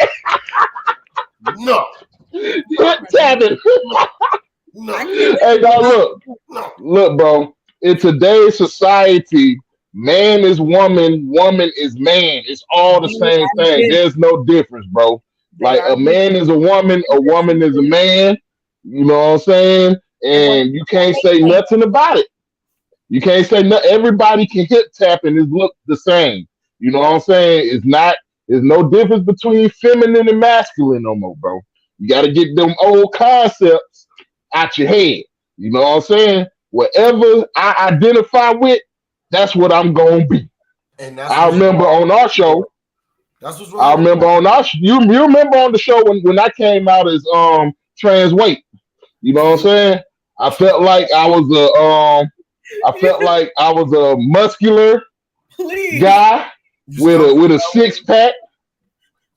Speaker 1: No.
Speaker 4: Hip tapping.
Speaker 1: No.
Speaker 4: Hey, dog, look, bro. In today's society, man is woman, woman is man. It's all the same thing. There's no difference, bro. Like a man is a woman is a man. You know what I'm saying? And you can't say nothing about it. You can't say nothing. Everybody can hip tap and it look the same. You know what I'm saying? There's no difference between feminine and masculine no more, bro. You got to get them old concepts out your head. You know what I'm saying? Whatever I identify with, that's what I'm gonna be.
Speaker 1: And that's
Speaker 4: I remember on our show.
Speaker 1: That's what's wrong.
Speaker 4: I remember on our you remember on the show when I came out as trans weight. You know what I'm saying? I felt like I was a muscular guy with a six pack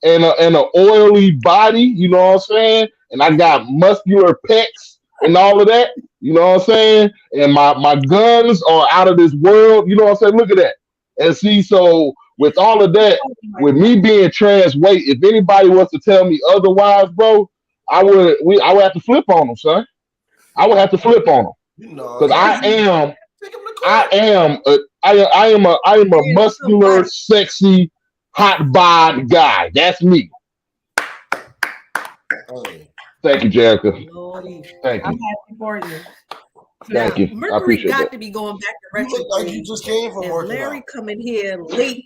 Speaker 4: and an oily body. You know what I'm saying? And I got muscular pecs and all of that. You know what I'm saying? And my guns are out of this world. You know what I'm saying? Look at that. And see, so with all of that, with me being trans weight, if anybody was to tell me otherwise, bro, I would have to flip on them, son. I would have to flip on them. Because I am a muscular, sexy, hot bod guy. That's me. Thank you, Jerica. Thank you.
Speaker 3: I'm happy for you.
Speaker 4: Thank you.
Speaker 2: Mercury got to be going back to retro.
Speaker 1: You look like you just came from working
Speaker 2: Larry
Speaker 1: out.
Speaker 2: coming here late,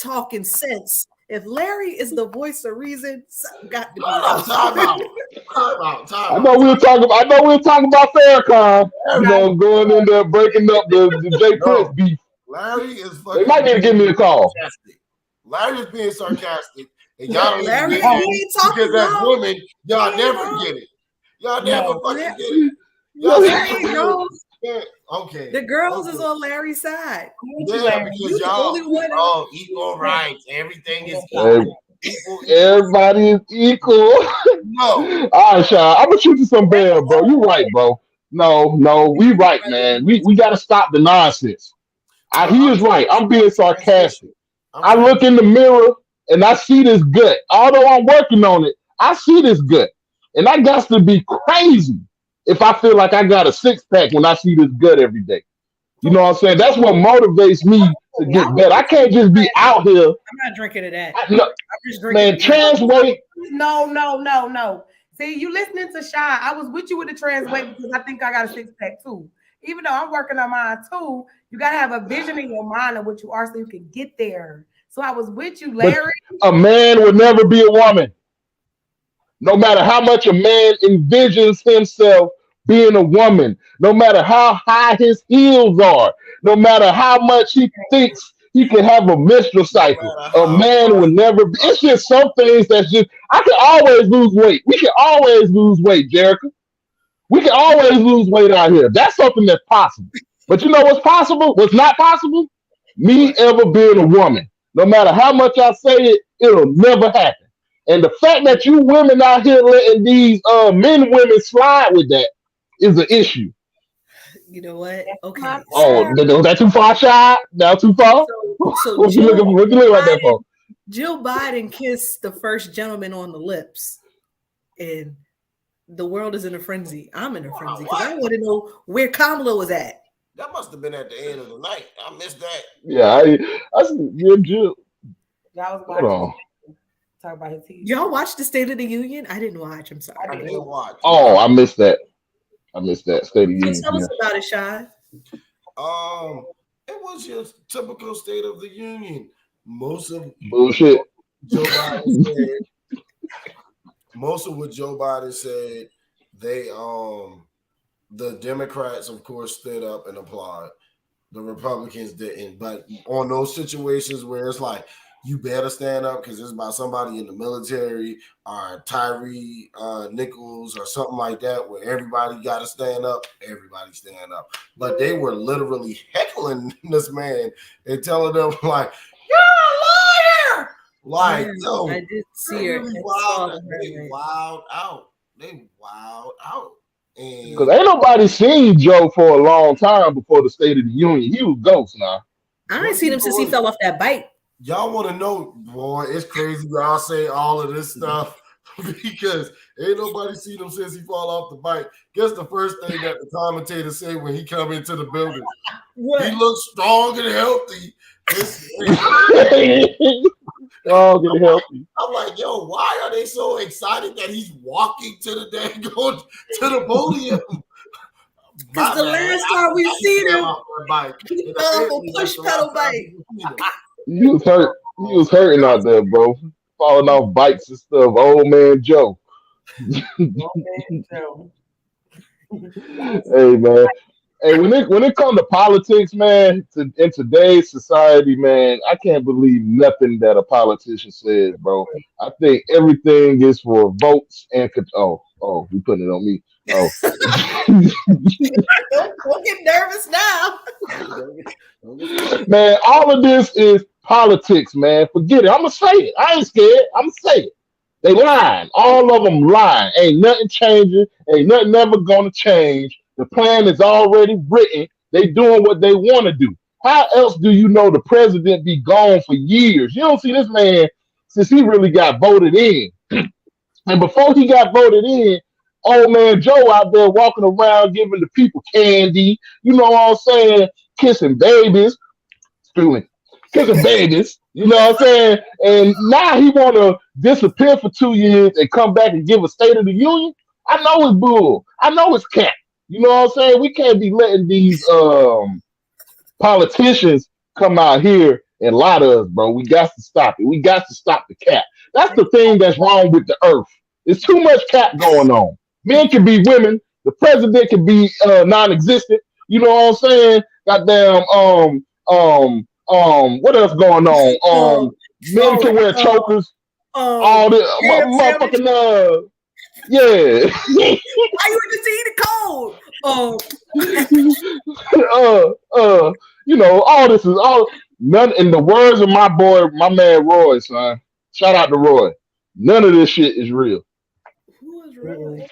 Speaker 2: talking sense. If Larry is the voice of reason, something got to be.
Speaker 1: Time out.
Speaker 4: I know we'll talk about Farrakhan. You know, going in there breaking up the J Prince beef.
Speaker 1: Larry is fucking.
Speaker 4: They might need to give me a call.
Speaker 1: Larry is being sarcastic, and y'all
Speaker 2: Larry
Speaker 1: ain't talking because as women, y'all never get it. Y'all never fucking get it. Okay.
Speaker 2: The girls is on Larry's side.
Speaker 1: Yeah, because y'all equal rights. Everything is equal.
Speaker 4: Everybody is equal.
Speaker 1: No.
Speaker 4: All right, Sean. I'm gonna shoot you some bail, bro. You right, bro. No, we right, man. We gotta stop the nonsense. He is right. I'm being sarcastic. I look in the mirror and I see this gut. Although I'm working on it, I see this gut. And I got to be crazy if I feel like I got a six pack when I see this gut every day. You know what I'm saying? That's what motivates me to get better. I can't just be out here.
Speaker 2: I'm not drinking to that.
Speaker 4: I'm just drinking. Man, trans weight.
Speaker 3: No. See, you listening to Shy. I was with you with the trans weight because I think I got a six pack too. Even though I'm working on mine too, you got to have a vision in your mind of what you are so you can get there. So I was with you, Larry.
Speaker 4: But a man would never be a woman. No matter how much a man envisions himself being a woman, no matter how high his heels are, no matter how much he thinks He can have a menstrual
Speaker 1: No
Speaker 4: cycle.
Speaker 1: matter
Speaker 4: A
Speaker 1: how
Speaker 4: man
Speaker 1: hard
Speaker 4: would never. It's just some things that's just. I can always lose weight. We can always lose weight, Jericho. We can always lose weight out here. That's something that's possible. But you know what's possible? What's not possible? Me
Speaker 1: what?
Speaker 4: ever being a woman. No matter how much I say it, it'll never happen. And the fact that you women out here letting these men women slide with that is an issue.
Speaker 2: You know what?
Speaker 3: That's my
Speaker 2: Okay,
Speaker 4: Oh,
Speaker 3: girl.
Speaker 2: so
Speaker 4: was that too far, shy? Now too far?
Speaker 2: so
Speaker 4: What you looking for? What you looking like that for?
Speaker 2: Jill Biden kissed the first gentleman on the lips, and the world is in a frenzy. I'm in a
Speaker 1: Wow,
Speaker 2: frenzy because I
Speaker 1: what?
Speaker 2: want to know where Kamala was at.
Speaker 1: That must have been at the end of the night. I missed that.
Speaker 4: Yeah, yeah, Jill.
Speaker 3: Y'all was
Speaker 4: Hold
Speaker 3: watching
Speaker 4: on.
Speaker 3: talk about his teeth.
Speaker 2: Y'all watch the State of the Union? I didn't watch. I'm
Speaker 3: I
Speaker 1: I
Speaker 2: sorry.
Speaker 3: did.
Speaker 1: did watch, but
Speaker 4: Oh, I missed that. I missed that. State of the
Speaker 2: So
Speaker 4: Union.
Speaker 2: tell
Speaker 4: Yeah.
Speaker 2: us about it, Shy.
Speaker 1: it was your typical State of the Union. Most of
Speaker 4: Bullshit.
Speaker 1: Joe Biden said. Most of what Joe Biden said, they the Democrats, of course, stood up and applaud. The Republicans didn't. But on those situations where it's like, you better stand up because it's about somebody in the military or Tyree Nichols or something like that, where everybody got to stand up, everybody stand up. But they were literally heckling this man and telling them, like, you're a liar. Like,
Speaker 2: Yeah, I
Speaker 1: yo,
Speaker 2: did
Speaker 1: they
Speaker 2: see her.
Speaker 1: really
Speaker 2: I
Speaker 1: wild.
Speaker 2: saw her.
Speaker 1: They wild out. They wild out.
Speaker 4: Because
Speaker 1: And
Speaker 4: ain't nobody seen Joe for a long time before the State of the Union. He was ghost now.
Speaker 2: I ain't
Speaker 1: what
Speaker 2: seen
Speaker 1: you
Speaker 2: him since he
Speaker 1: going?
Speaker 2: fell off that bike.
Speaker 1: Y'all want to know, boy? It's crazy. Y'all say all of this stuff because ain't nobody seen him since he fall off the bike. Guess the first thing that the commentators say when he come into the building, he
Speaker 2: What?
Speaker 1: looks strong and healthy.
Speaker 4: Oh, get healthy.
Speaker 1: I'm like, yo, why are they so excited that he's walking to the dang going to the podium?
Speaker 2: Because
Speaker 1: My
Speaker 2: the
Speaker 1: bad.
Speaker 2: last time we
Speaker 1: He
Speaker 2: seen
Speaker 1: fell
Speaker 2: him,
Speaker 1: off that bike,
Speaker 2: he
Speaker 1: and
Speaker 2: fell off
Speaker 1: apparently
Speaker 2: a
Speaker 1: that's
Speaker 2: push
Speaker 1: the last
Speaker 2: pedal
Speaker 1: time
Speaker 2: bike.
Speaker 1: people seen him.
Speaker 4: You was hurt. You was hurting out there, bro. Falling off bikes and stuff. Old man Joe.
Speaker 3: Okay, so
Speaker 4: Hey man. Hey, when it comes to politics, man, in today's society, man, I can't believe nothing that a politician says, bro. I think everything is for votes and we putting it on me. Oh,
Speaker 2: Don't get nervous now.
Speaker 1: Don't get scared.
Speaker 4: man, all of this is politics, man. Forget it. I'm gonna say it. I ain't scared. I'm gonna say it. They lying. All of them lying. Ain't nothing changing. Ain't nothing ever gonna change. The plan is already written. They doing what they want to do. How else do you know the president be gone for years? You don't see this man since he really got voted in. And before he got voted in, old man Joe out there walking around giving the people candy. You know what I'm saying? Kissing babies. Excuse me, kissing babies. You know what I'm saying? And now he want to disappear for 2 years and come back and give a State of the Union. I know it's bull. I know it's cat. You know what I'm saying? We can't be letting these politicians come out here and lie to us, bro. We got to stop it. We got to stop the cap. That's the thing that's wrong with the earth. There's too much cap going on. Men can be women. The president can be non-existent. You know what I'm saying? Goddamn. What else going on?
Speaker 2: Um,
Speaker 4: Men
Speaker 2: oh,
Speaker 4: can wear chokers. All the
Speaker 2: ham sandwich.
Speaker 4: motherfucking yeah.
Speaker 2: Why you just eat it cold?
Speaker 4: All this is all none in the words of my boy, my man Roy, son. Shout out to Roy. None of this shit is real.
Speaker 2: Who is Roy?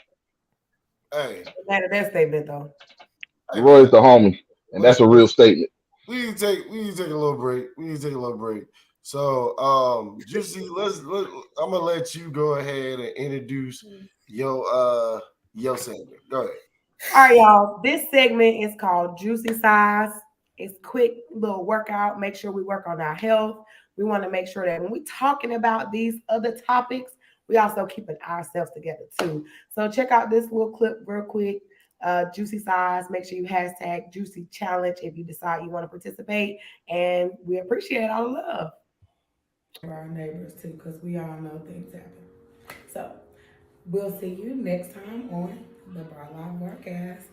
Speaker 1: Hey,
Speaker 3: Not of that statement though.
Speaker 1: hey,
Speaker 4: Roy's
Speaker 1: man.
Speaker 4: the homie, and that's a real statement.
Speaker 1: We need to take a little break. We need to take a little break. So, Juicy, I'm gonna let you go ahead and introduce your segment. Go ahead.
Speaker 3: All right, y'all. This segment is called Juicy Size. It's quick little workout. Make sure we work on our health. We want to make sure that when we're talking about these other topics, we also keeping ourselves together too. So check out this little clip real quick. Juicy Size. Make sure you hashtag Juicy Challenge if you decide you want to participate. And we appreciate all the love. For our neighbors too, because we all know things happen. So we'll see you next time on the Bar Live Barcast.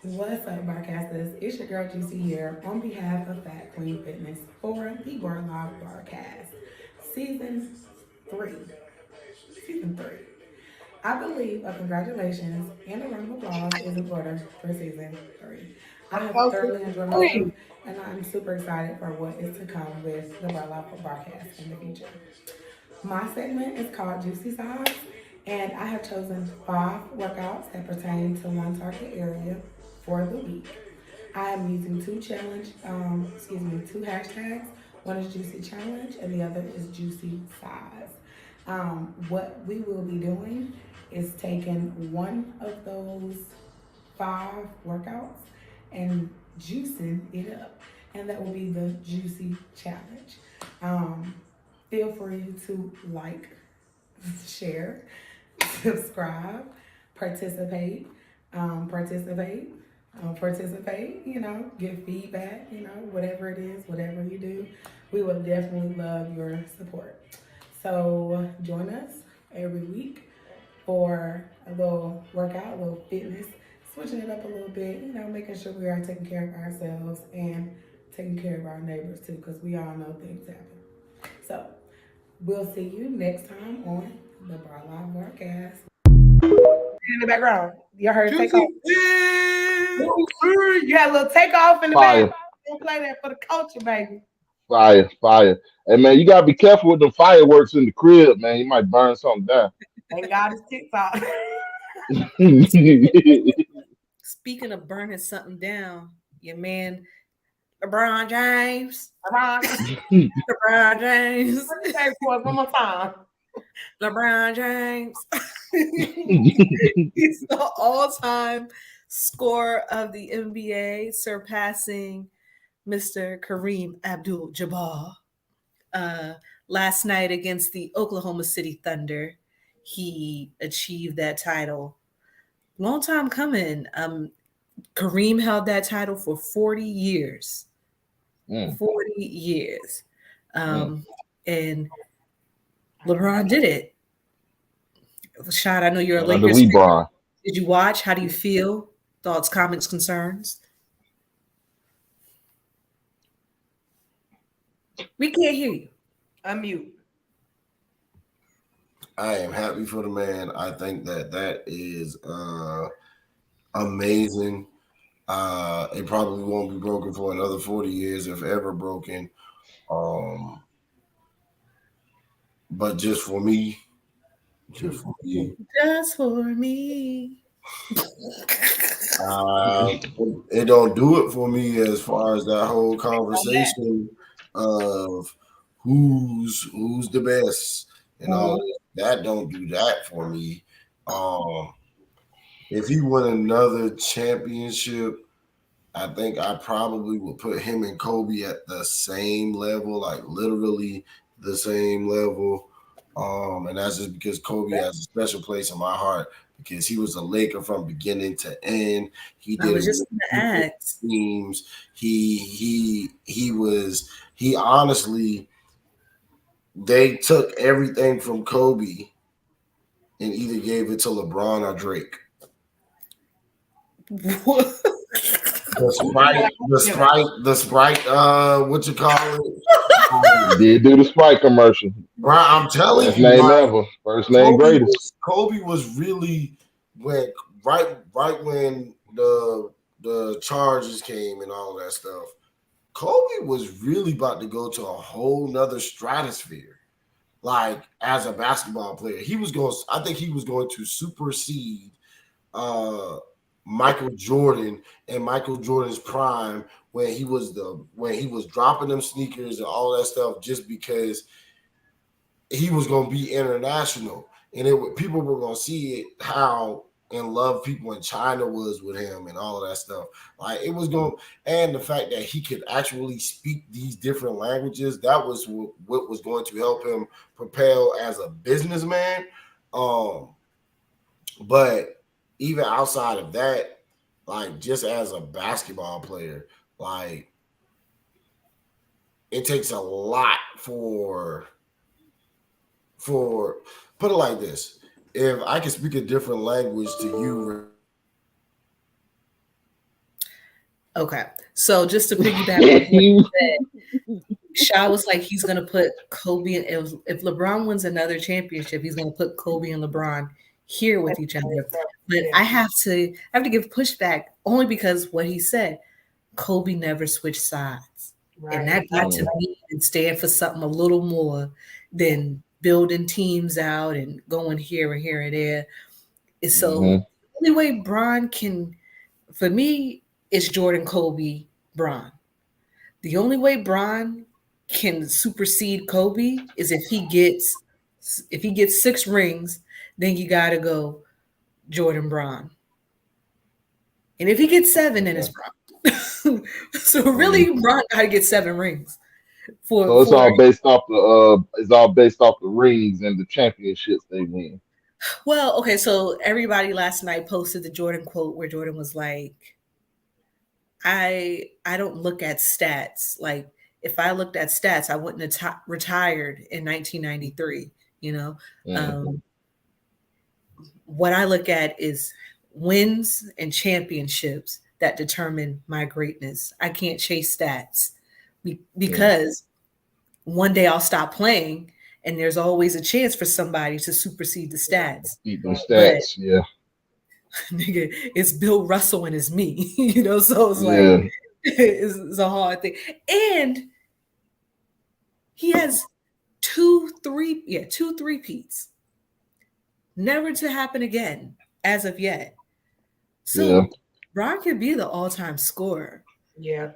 Speaker 3: What's up, Barcasters? It's your girl Juicy here on behalf of Fat Queen Fitness for the Bar Live Barcast, season three. Season three. I believe a congratulations and a round of applause is in order for season three. I I'm have so
Speaker 2: Mm.
Speaker 3: thoroughly enjoyed myself, and I'm super excited for what is to come with the Bar Live Barcast in the future. My segment is called Juicy Sides, and I have chosen 5 workouts that pertain to one target area for the week. I am using two hashtags. One is Juicy Challenge, and the other is Juicy Size. What we will be doing is taking one of those 5 workouts and juicing it up, and that will be the Juicy Challenge. Um, Feel free to like, share, subscribe, participate, participate, give feedback, whatever it is, whatever you do, we would definitely love your support. So join us every week for a little workout, a little fitness, switching it up a little bit, making sure we are taking care of ourselves and taking care of our neighbors too, because we all know things happen. So we'll see you next time on the Bar Live Broadcast. In the background, you heard takeoff.
Speaker 2: Juicy. Yeah.
Speaker 3: You had a little takeoff in the background.
Speaker 4: Fire,
Speaker 3: Don't play that for the culture, baby.
Speaker 4: fire, fire. Hey man, you gotta be careful with the fireworks in the crib, man. You might burn something down.
Speaker 3: Thank God it's TikTok.
Speaker 2: Speaking of burning something down, your man LeBron James.
Speaker 3: Ron,
Speaker 2: LeBron James.
Speaker 3: say it for us one more time.
Speaker 2: LeBron James. He's the all-time scorer of the NBA, surpassing Mr. Kareem Abdul-Jabbar. Uh, Last night against the Oklahoma City Thunder, he achieved that title. Long time coming. Kareem held that title for 40 years.
Speaker 4: Mm,
Speaker 2: 40 years.
Speaker 4: mm.
Speaker 2: And LeBron did it. Shad, I know you're a
Speaker 4: Shout out to
Speaker 2: Lakers fan.
Speaker 4: LeBron.
Speaker 2: Did you watch? How do you feel? Thoughts, comments, concerns? We can't hear you.
Speaker 3: Unmute.
Speaker 1: I am happy for the man. I think that is amazing. It probably won't be broken for another 40 years, if ever broken. Um, but just for me,
Speaker 2: Just for me.
Speaker 1: uh, it don't do it for me as far as that whole conversation of who's the best and all that don't do that for me. Um, if he win another championship, I think I probably would put him and Kobe at the same level, like literally the same level. And that's just because Kobe has a special place in my heart because he was a Laker from beginning to end. He
Speaker 2: I
Speaker 1: did
Speaker 2: was
Speaker 1: it
Speaker 2: just
Speaker 1: with
Speaker 2: going to ask.
Speaker 1: teams. He honestly, they took everything from Kobe and either gave it to LeBron or Drake. The Sprite, what you call it?
Speaker 4: Did do the Sprite commercial.
Speaker 1: Right, I'm telling
Speaker 4: Last
Speaker 1: you,
Speaker 4: name
Speaker 1: like
Speaker 4: ever. First name greatest.
Speaker 1: Kobe was really when right when the charges came and all that stuff. Kobe was really about to go to a whole nother stratosphere. Like as a basketball player, I think he was going to supersede uh Michael Jordan and Michael Jordan's prime when he was dropping them sneakers and all that stuff just because he was going to be international and people were going to see it how in love people in China was with him and all of that stuff. Like it was going, and the fact that he could actually speak these different languages, that was what was going to help him propel as a businessman. But even outside of that, like just as a basketball player, like it takes a lot for put it like this. If I can speak a different language to you
Speaker 2: Okay. So just to piggyback on what you said, Sha was like he's gonna put Kobe and if LeBron wins another championship, he's gonna put Kobe and LeBron here with each other. But I have to give pushback only because what he said, Kobe never switched sides.
Speaker 3: Right.
Speaker 2: And that got to me and stand for something a little more than building teams out and going here and here and there. And so the only way Bron can, for me, it's Jordan, Kobe, Bron. The only way Bron can supersede Kobe is if he gets 6 rings, then you gotta go Jordan, Bron. And if he gets 7, then it's Bron. So really, Bron gotta get 7 rings.
Speaker 4: So it's all based off the rings and the championships they win.
Speaker 2: Well, okay, so everybody last night posted the Jordan quote where Jordan was like, I don't look at stats. Like if I looked at stats, I wouldn't have retired in 1993. You know, what I look at is wins and championships that determine my greatness. I can't chase stats because one day I'll stop playing, and there's always a chance for somebody to supersede the stats.
Speaker 4: Beat those stats, yeah.
Speaker 2: Nigga, it's Bill Russell and it's me, you know. So it's like it's a hard thing, and he has 2 3-peats, never to happen again as of yet. So Bron could be the all-time scorer.
Speaker 3: Yeah,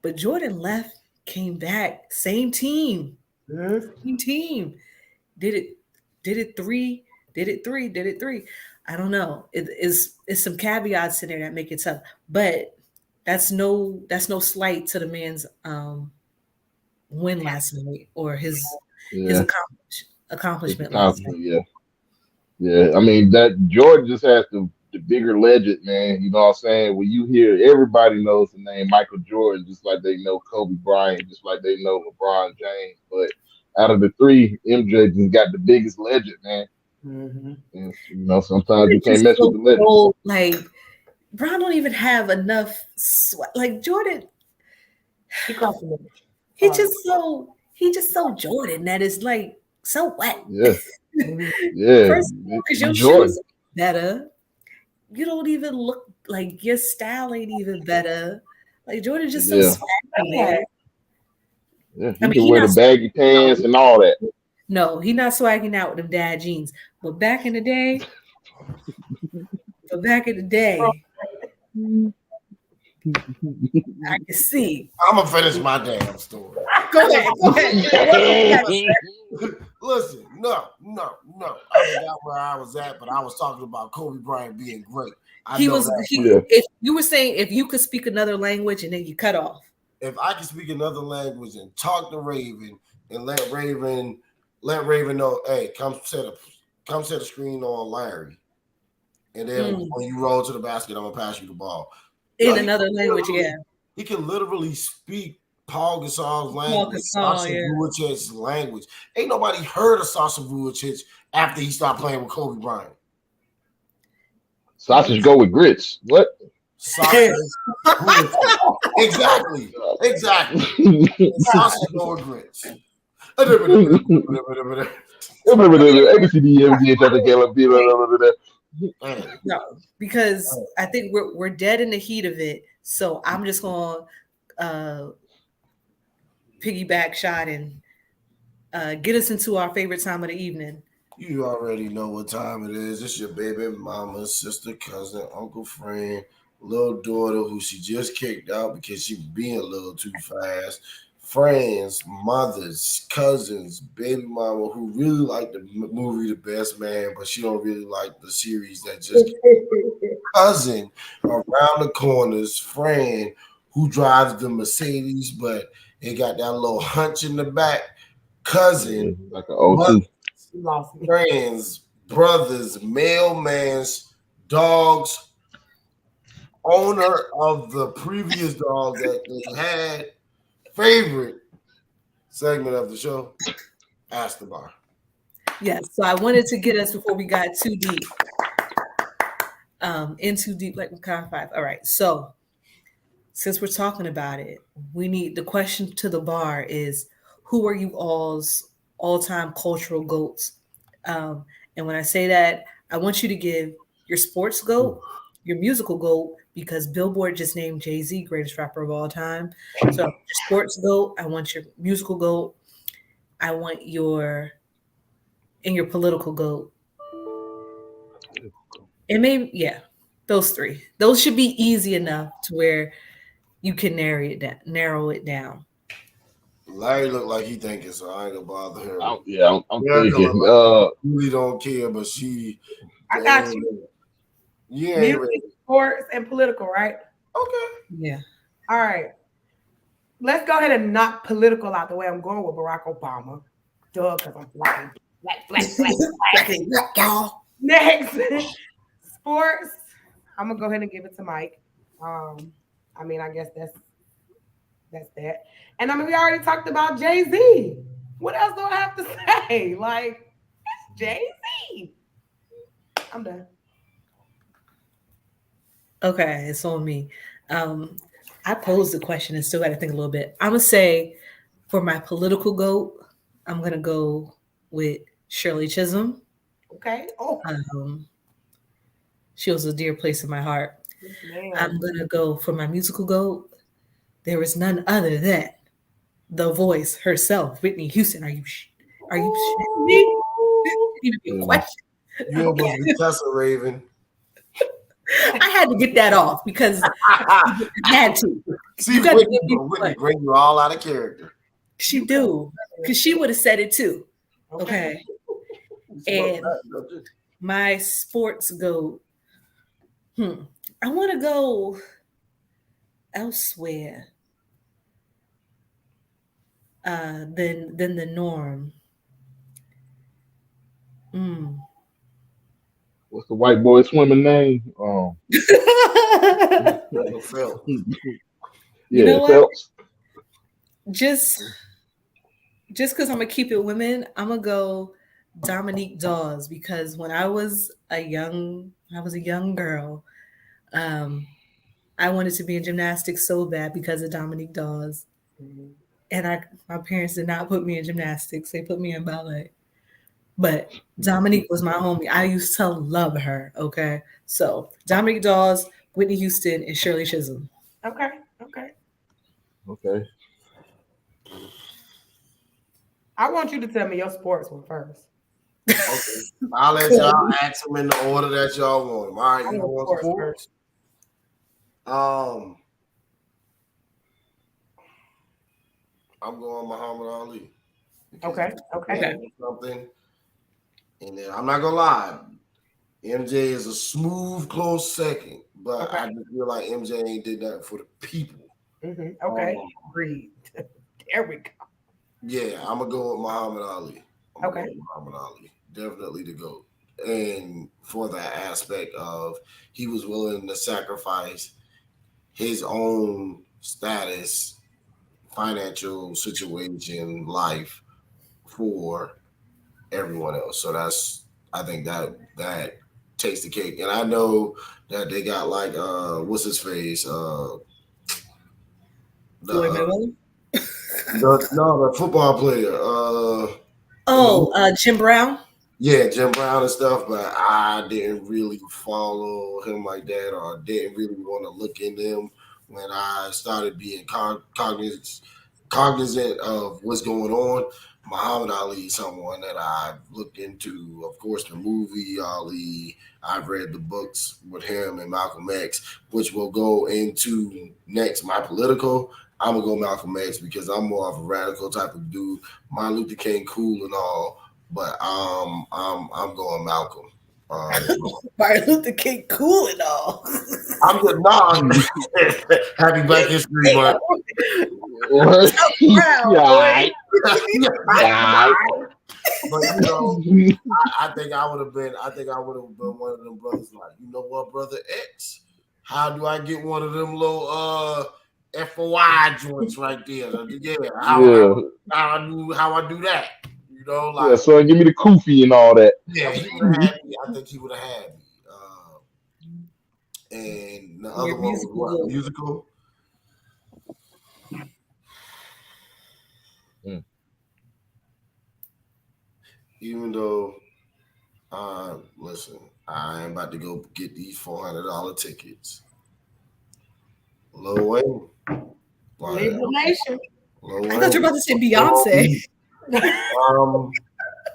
Speaker 2: but Jordan left, came back, same team, same team, did it 3, did it 3. I don't know. It's some caveats in there that make it tough, but that's no slight to the man's win last night or his accomplishment last night.
Speaker 4: Yeah. I mean that Jordan just has the bigger legend, man. You know what I'm saying? When you hear everybody knows the name Michael Jordan, just like they know Kobe Bryant, just like they know LeBron James. But out of the 3, MJ just got the biggest legend, man. And, you know, sometimes you can't mess with the legend.
Speaker 2: Like Bron don't even have enough like Jordan. He just so Jordan that is like so wet.
Speaker 4: Yeah.
Speaker 2: First, because your shoes are better. You don't even look like your style ain't even better. Like Jordan's just so swaggy.
Speaker 4: Yeah, he can wear the baggy pants and all that.
Speaker 2: No, he's not swagging out with them dad jeans. But back in the day, I can see.
Speaker 1: I'm gonna finish my damn story.
Speaker 2: Go ahead.
Speaker 1: Listen, no. I forgot where I was at, but I was talking about Kobe Bryant being great.
Speaker 2: If you were saying if you could speak another language and then you cut off.
Speaker 1: If I could speak another language and talk to Raven and let Raven know, hey, come set a screen on Larry. And then when you roll to the basket, I'm gonna pass you the ball.
Speaker 2: In another language,
Speaker 1: He can literally speak Paul Gasol's language, Sasha Vucic's language. Ain't nobody heard of Sasha Vucic after he stopped playing with Kobe Bryant.
Speaker 4: Sausage go with grits. What?
Speaker 1: Sausage. Exactly. Sausage go with grits.
Speaker 2: No, because I think we're dead in the heat of it. So I'm just gonna piggyback shot and get us into our favorite time of the evening.
Speaker 1: You already know what time it is. It's your baby mama, sister, cousin, uncle, friend, little daughter who she just kicked out because she was being a little too fast. Friends, mothers, cousins, baby mama who really like the movie The Best Man, but she don't really like the series that just cousin around the corners, friend who drives the Mercedes, but it got that little hunch in the back, cousin,
Speaker 4: like an O2.
Speaker 1: Friends, brothers, mailmans, dogs, owner of the previous dog that they had. Favorite segment of the show, Ask the Bar.
Speaker 2: Yes, so I wanted to get us before we got too deep, in too deep, like Makai 5. All right, so since we're talking about it, we need the question to the bar is who are you all's all-time cultural goats? And when I say that, I want you to give your sports goat, your musical goat, because Billboard just named Jay-Z greatest rapper of all time. So your sports goat, I want your musical goat, I want your political goat. And maybe, yeah, those three. Those should be easy enough to where you can narrow it down.
Speaker 1: Larry look like he thinking, so I ain't gonna bother her.
Speaker 4: I'm
Speaker 1: Erica
Speaker 4: thinking.
Speaker 1: look like she really don't care, but she.
Speaker 3: I got you.
Speaker 1: Yeah,
Speaker 3: Music, sports, and political, right?
Speaker 1: Okay.
Speaker 2: Yeah.
Speaker 3: All right. Let's go ahead and knock political out the way. I'm going with Barack Obama. Duh, because I'm black.
Speaker 2: Y'all.
Speaker 3: Next, sports. I'm gonna go ahead and give it to Mike. I mean, I guess that's that. And I mean, we already talked about Jay-Z. What else do I have to say? Like, it's Jay-Z. I'm done.
Speaker 2: Okay, it's on me. I posed the question and still got to think a little bit. I'm gonna say for my political goat, I'm gonna go with Shirley Chisholm.
Speaker 3: Okay. Oh,
Speaker 2: She was a dear place in my heart.
Speaker 3: man.
Speaker 2: I'm gonna go for my musical goat. There is none other than the voice herself, Whitney Houston. Are you shitting me? This didn't even be a question.
Speaker 1: You almost be Tessa Raven.
Speaker 2: I had to get that off because I had to.
Speaker 1: See,
Speaker 2: You gotta
Speaker 1: Whitney,
Speaker 2: give me
Speaker 1: Whitney bring you all out of character.
Speaker 2: She do, because she would have said it too. Okay. And my sports goat. I want to go elsewhere than the norm.
Speaker 4: What's the white boy swimming name?
Speaker 1: Phil.
Speaker 2: You know what?
Speaker 4: Phelps.
Speaker 2: Just because I'm gonna keep it women, I'm gonna go Dominique Dawes because when I was a young girl, I wanted to be in gymnastics so bad because of Dominique Dawes. And my parents did not put me in gymnastics; they put me in ballet. But Dominique was my homie. I used to love her. Okay, so Dominique Dawes, Whitney Houston, and Shirley Chisholm.
Speaker 3: Okay. I want you to tell me your sports one first.
Speaker 1: Okay. I'll let y'all ask them in the order that y'all want them. All right, you want sports? I'm going Muhammad Ali.
Speaker 3: Okay.
Speaker 1: Something. And then I'm not gonna lie, MJ is a smooth, close second, but I just feel like MJ ain't did that for the people.
Speaker 3: Okay, breathe. There we go.
Speaker 1: Yeah, I'm gonna go with Muhammad Ali.
Speaker 3: Muhammad
Speaker 1: Ali, definitely the GOAT. And for that aspect of he was willing to sacrifice his own status, financial situation, life for everyone else. So I think that takes the cake. And I know that they got like what's his face? The football player.
Speaker 2: Jim Brown.
Speaker 1: Yeah, Jim Brown and stuff, but I didn't really follow him like that, or didn't really want to look into him when I started being cognizant of what's going on. Muhammad Ali is someone that I've looked into. Of course, the movie Ali. I've read the books with him and Malcolm X, which will go into next. My political, I'm gonna go Malcolm X because I'm more of a radical type of dude. Martin Luther King, cool and all, but I'm going Malcolm.
Speaker 2: Martin Luther King, cool and all.
Speaker 1: I'm just not happy Black History Month. But I think I would have been one of them brothers. Like, you know what, brother X? How do I get one of them little FOI joints right there? How I do that? You know, like
Speaker 4: so give me the kufi and all that.
Speaker 1: Yeah, he would have had me. I think he would have had me. And the other one was what? Musical. even though listen, I ain't about to go get these $400 tickets. Lil Wayne, like
Speaker 3: Label Nation.
Speaker 1: Lil
Speaker 2: I thought you
Speaker 1: Wayne.
Speaker 2: were about to say Beyonce.
Speaker 1: Um,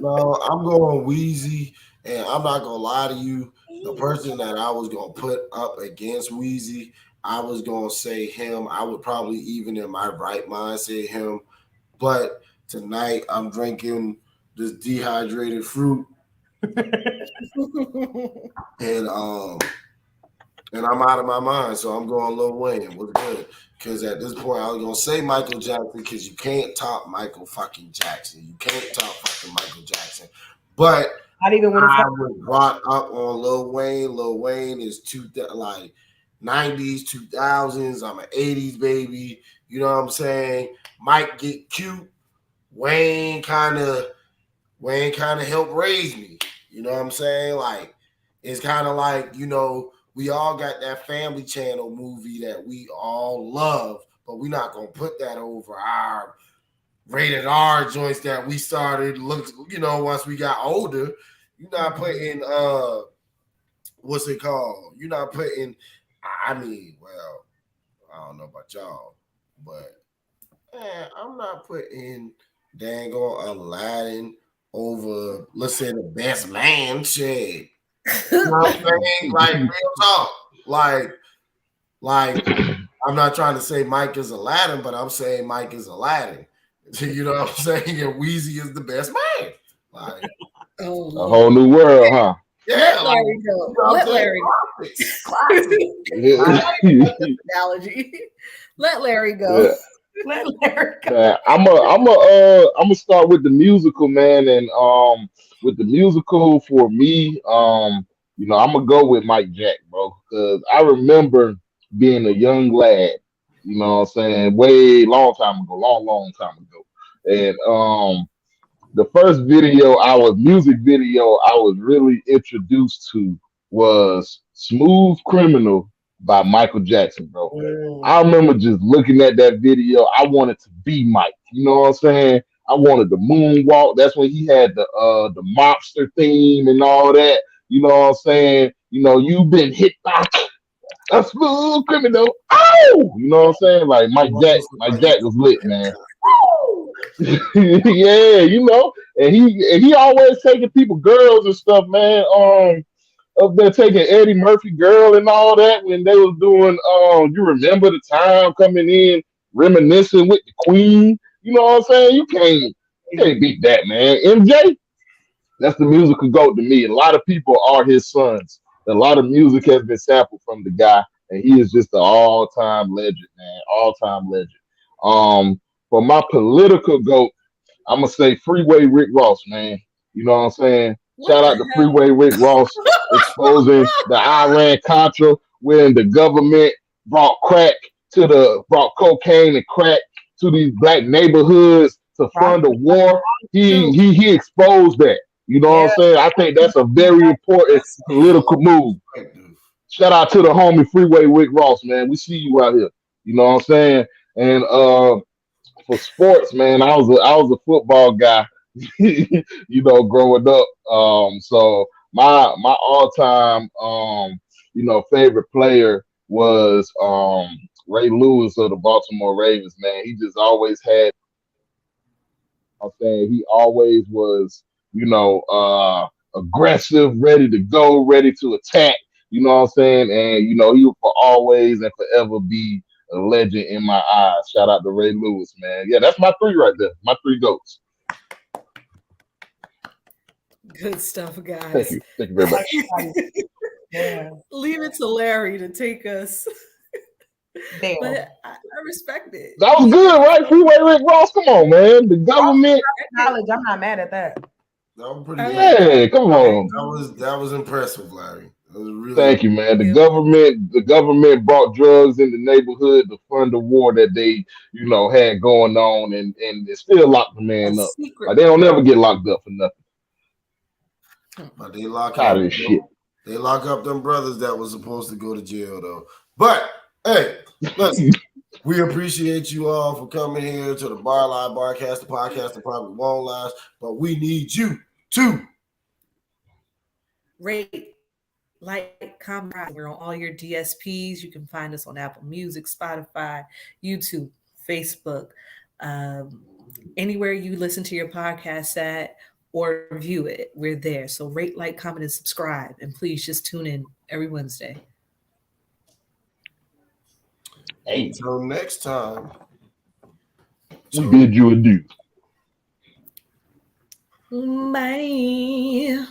Speaker 1: no, I'm going Wheezy, and I'm not gonna lie to you. The person that I was gonna put up against Wheezy, I was gonna say him. I would probably even in my right mind say him, but tonight I'm drinking this dehydrated fruit, and I'm out of my mind, so I'm going Lil Wayne. What's good? Because at this point, I was gonna say Michael Jackson because you can't top Michael fucking Jackson. You can't top fucking Michael Jackson. But
Speaker 3: Not even when it's
Speaker 1: I was brought up on Lil Wayne. Lil Wayne is like 90s, 2000s. I'm an 80s baby. You know what I'm saying? Mike get cute. Wayne kind of helped raise me. You know what I'm saying? Like it's kind of like, we all got that Family Channel movie that we all love, but we're not gonna put that over our rated R joints that we started once we got older. You're not putting what's it called? You're not putting I mean, well, I don't know about y'all, but I'm not putting dang on Aladdin over, let's say, the best man shit. You know what I'm saying? Like real talk. Like I'm not trying to say Mike is Aladdin, but I'm saying Mike is Aladdin. You know what I'm saying? And Wheezy is the best man. Like
Speaker 4: A whole new world, huh?
Speaker 1: yeah,
Speaker 2: Let Larry go. Let Larry go.
Speaker 1: Classic.
Speaker 2: Analogy. Let Larry
Speaker 4: Yeah.
Speaker 2: go.
Speaker 3: Let Larry go.
Speaker 4: Man, I'm gonna start with the musical, man, and with the musical for me, I'm gonna go with Mike Jack, bro, because I remember being a young lad, you know what I'm saying, way long time ago, long time ago, and the first music video I was really introduced to was Smooth Criminal by Michael Jackson, bro. I remember just looking at that video. I wanted to be Mike. You know what I'm saying? I wanted the moonwalk. That's when he had the mobster theme and all that. You know what I'm saying? You've been hit by a smooth criminal. Oh, you know what I'm saying? Like Mike Jack was lit, man. Yeah, and he always taking people, girls and stuff, man. Up there taking Eddie Murphy girl and all that when they was doing you remember the time coming in reminiscing with the Queen. You know what I'm saying? You can't beat that, man. MJ, that's the musical goat to me. A lot of people are his sons. A lot of music has been sampled from the guy, and he is just an all-time legend, man. All-time legend. For my political goat, I'm gonna say Freeway Rick Ross, man. You know what I'm saying?
Speaker 2: What
Speaker 4: Shout
Speaker 2: the
Speaker 4: out to Freeway Rick Ross exposing the Iran Contra when the government brought cocaine and crack to these black neighborhoods to fund a war. He exposed that. You know what I'm saying? I think that's a very important political move. Shout out to the homie Freeway Rick Ross, man. We see you out here. You know what I'm saying? And for sports, man, I was a football guy, growing up. So my all time favorite player was Ray Lewis of the Baltimore Ravens, man. He just always had I'm saying he always was, aggressive, ready to go, ready to attack. You know what I'm saying? And he will for always and forever be a legend in my eyes. Shout out to Ray Lewis, man. Yeah, that's my three right there. My three goats.
Speaker 2: good stuff,
Speaker 4: Thank
Speaker 2: guys.
Speaker 4: you. Thank you very much.
Speaker 3: Yeah.
Speaker 2: Leave it to Larry to take us.
Speaker 3: Damn.
Speaker 2: But I respect it.
Speaker 4: That was good, right? Freeway Rick Ross. Come on, man. The government.
Speaker 3: Knowledge, I'm not mad at that.
Speaker 1: That was pretty
Speaker 2: I
Speaker 1: good.
Speaker 2: like
Speaker 4: Yeah, come on.
Speaker 1: That was impressive, Larry. That was really
Speaker 4: Thank you, man. The government brought drugs in the neighborhood to fund the war that they, had going on, and it still locked the man
Speaker 2: a
Speaker 4: up.
Speaker 2: secret.
Speaker 4: Like they don't never get locked up for nothing.
Speaker 1: But they lock
Speaker 4: Tired
Speaker 1: up
Speaker 4: of this shit.
Speaker 1: they lock up them brothers that was supposed to go to jail though. But hey, listen, we appreciate you all for coming here to the Barcast, the podcast that probably won't last, but we need you 2.
Speaker 2: Rate, like, comment. We're on all your DSPs. You can find us on Apple Music, Spotify, YouTube, Facebook, anywhere you listen to your podcast at or view it. We're there. So rate, like, comment, and subscribe. And please just tune in every Wednesday.
Speaker 4: Hey,
Speaker 1: Until next time.
Speaker 4: we bid you adieu.
Speaker 2: Bye.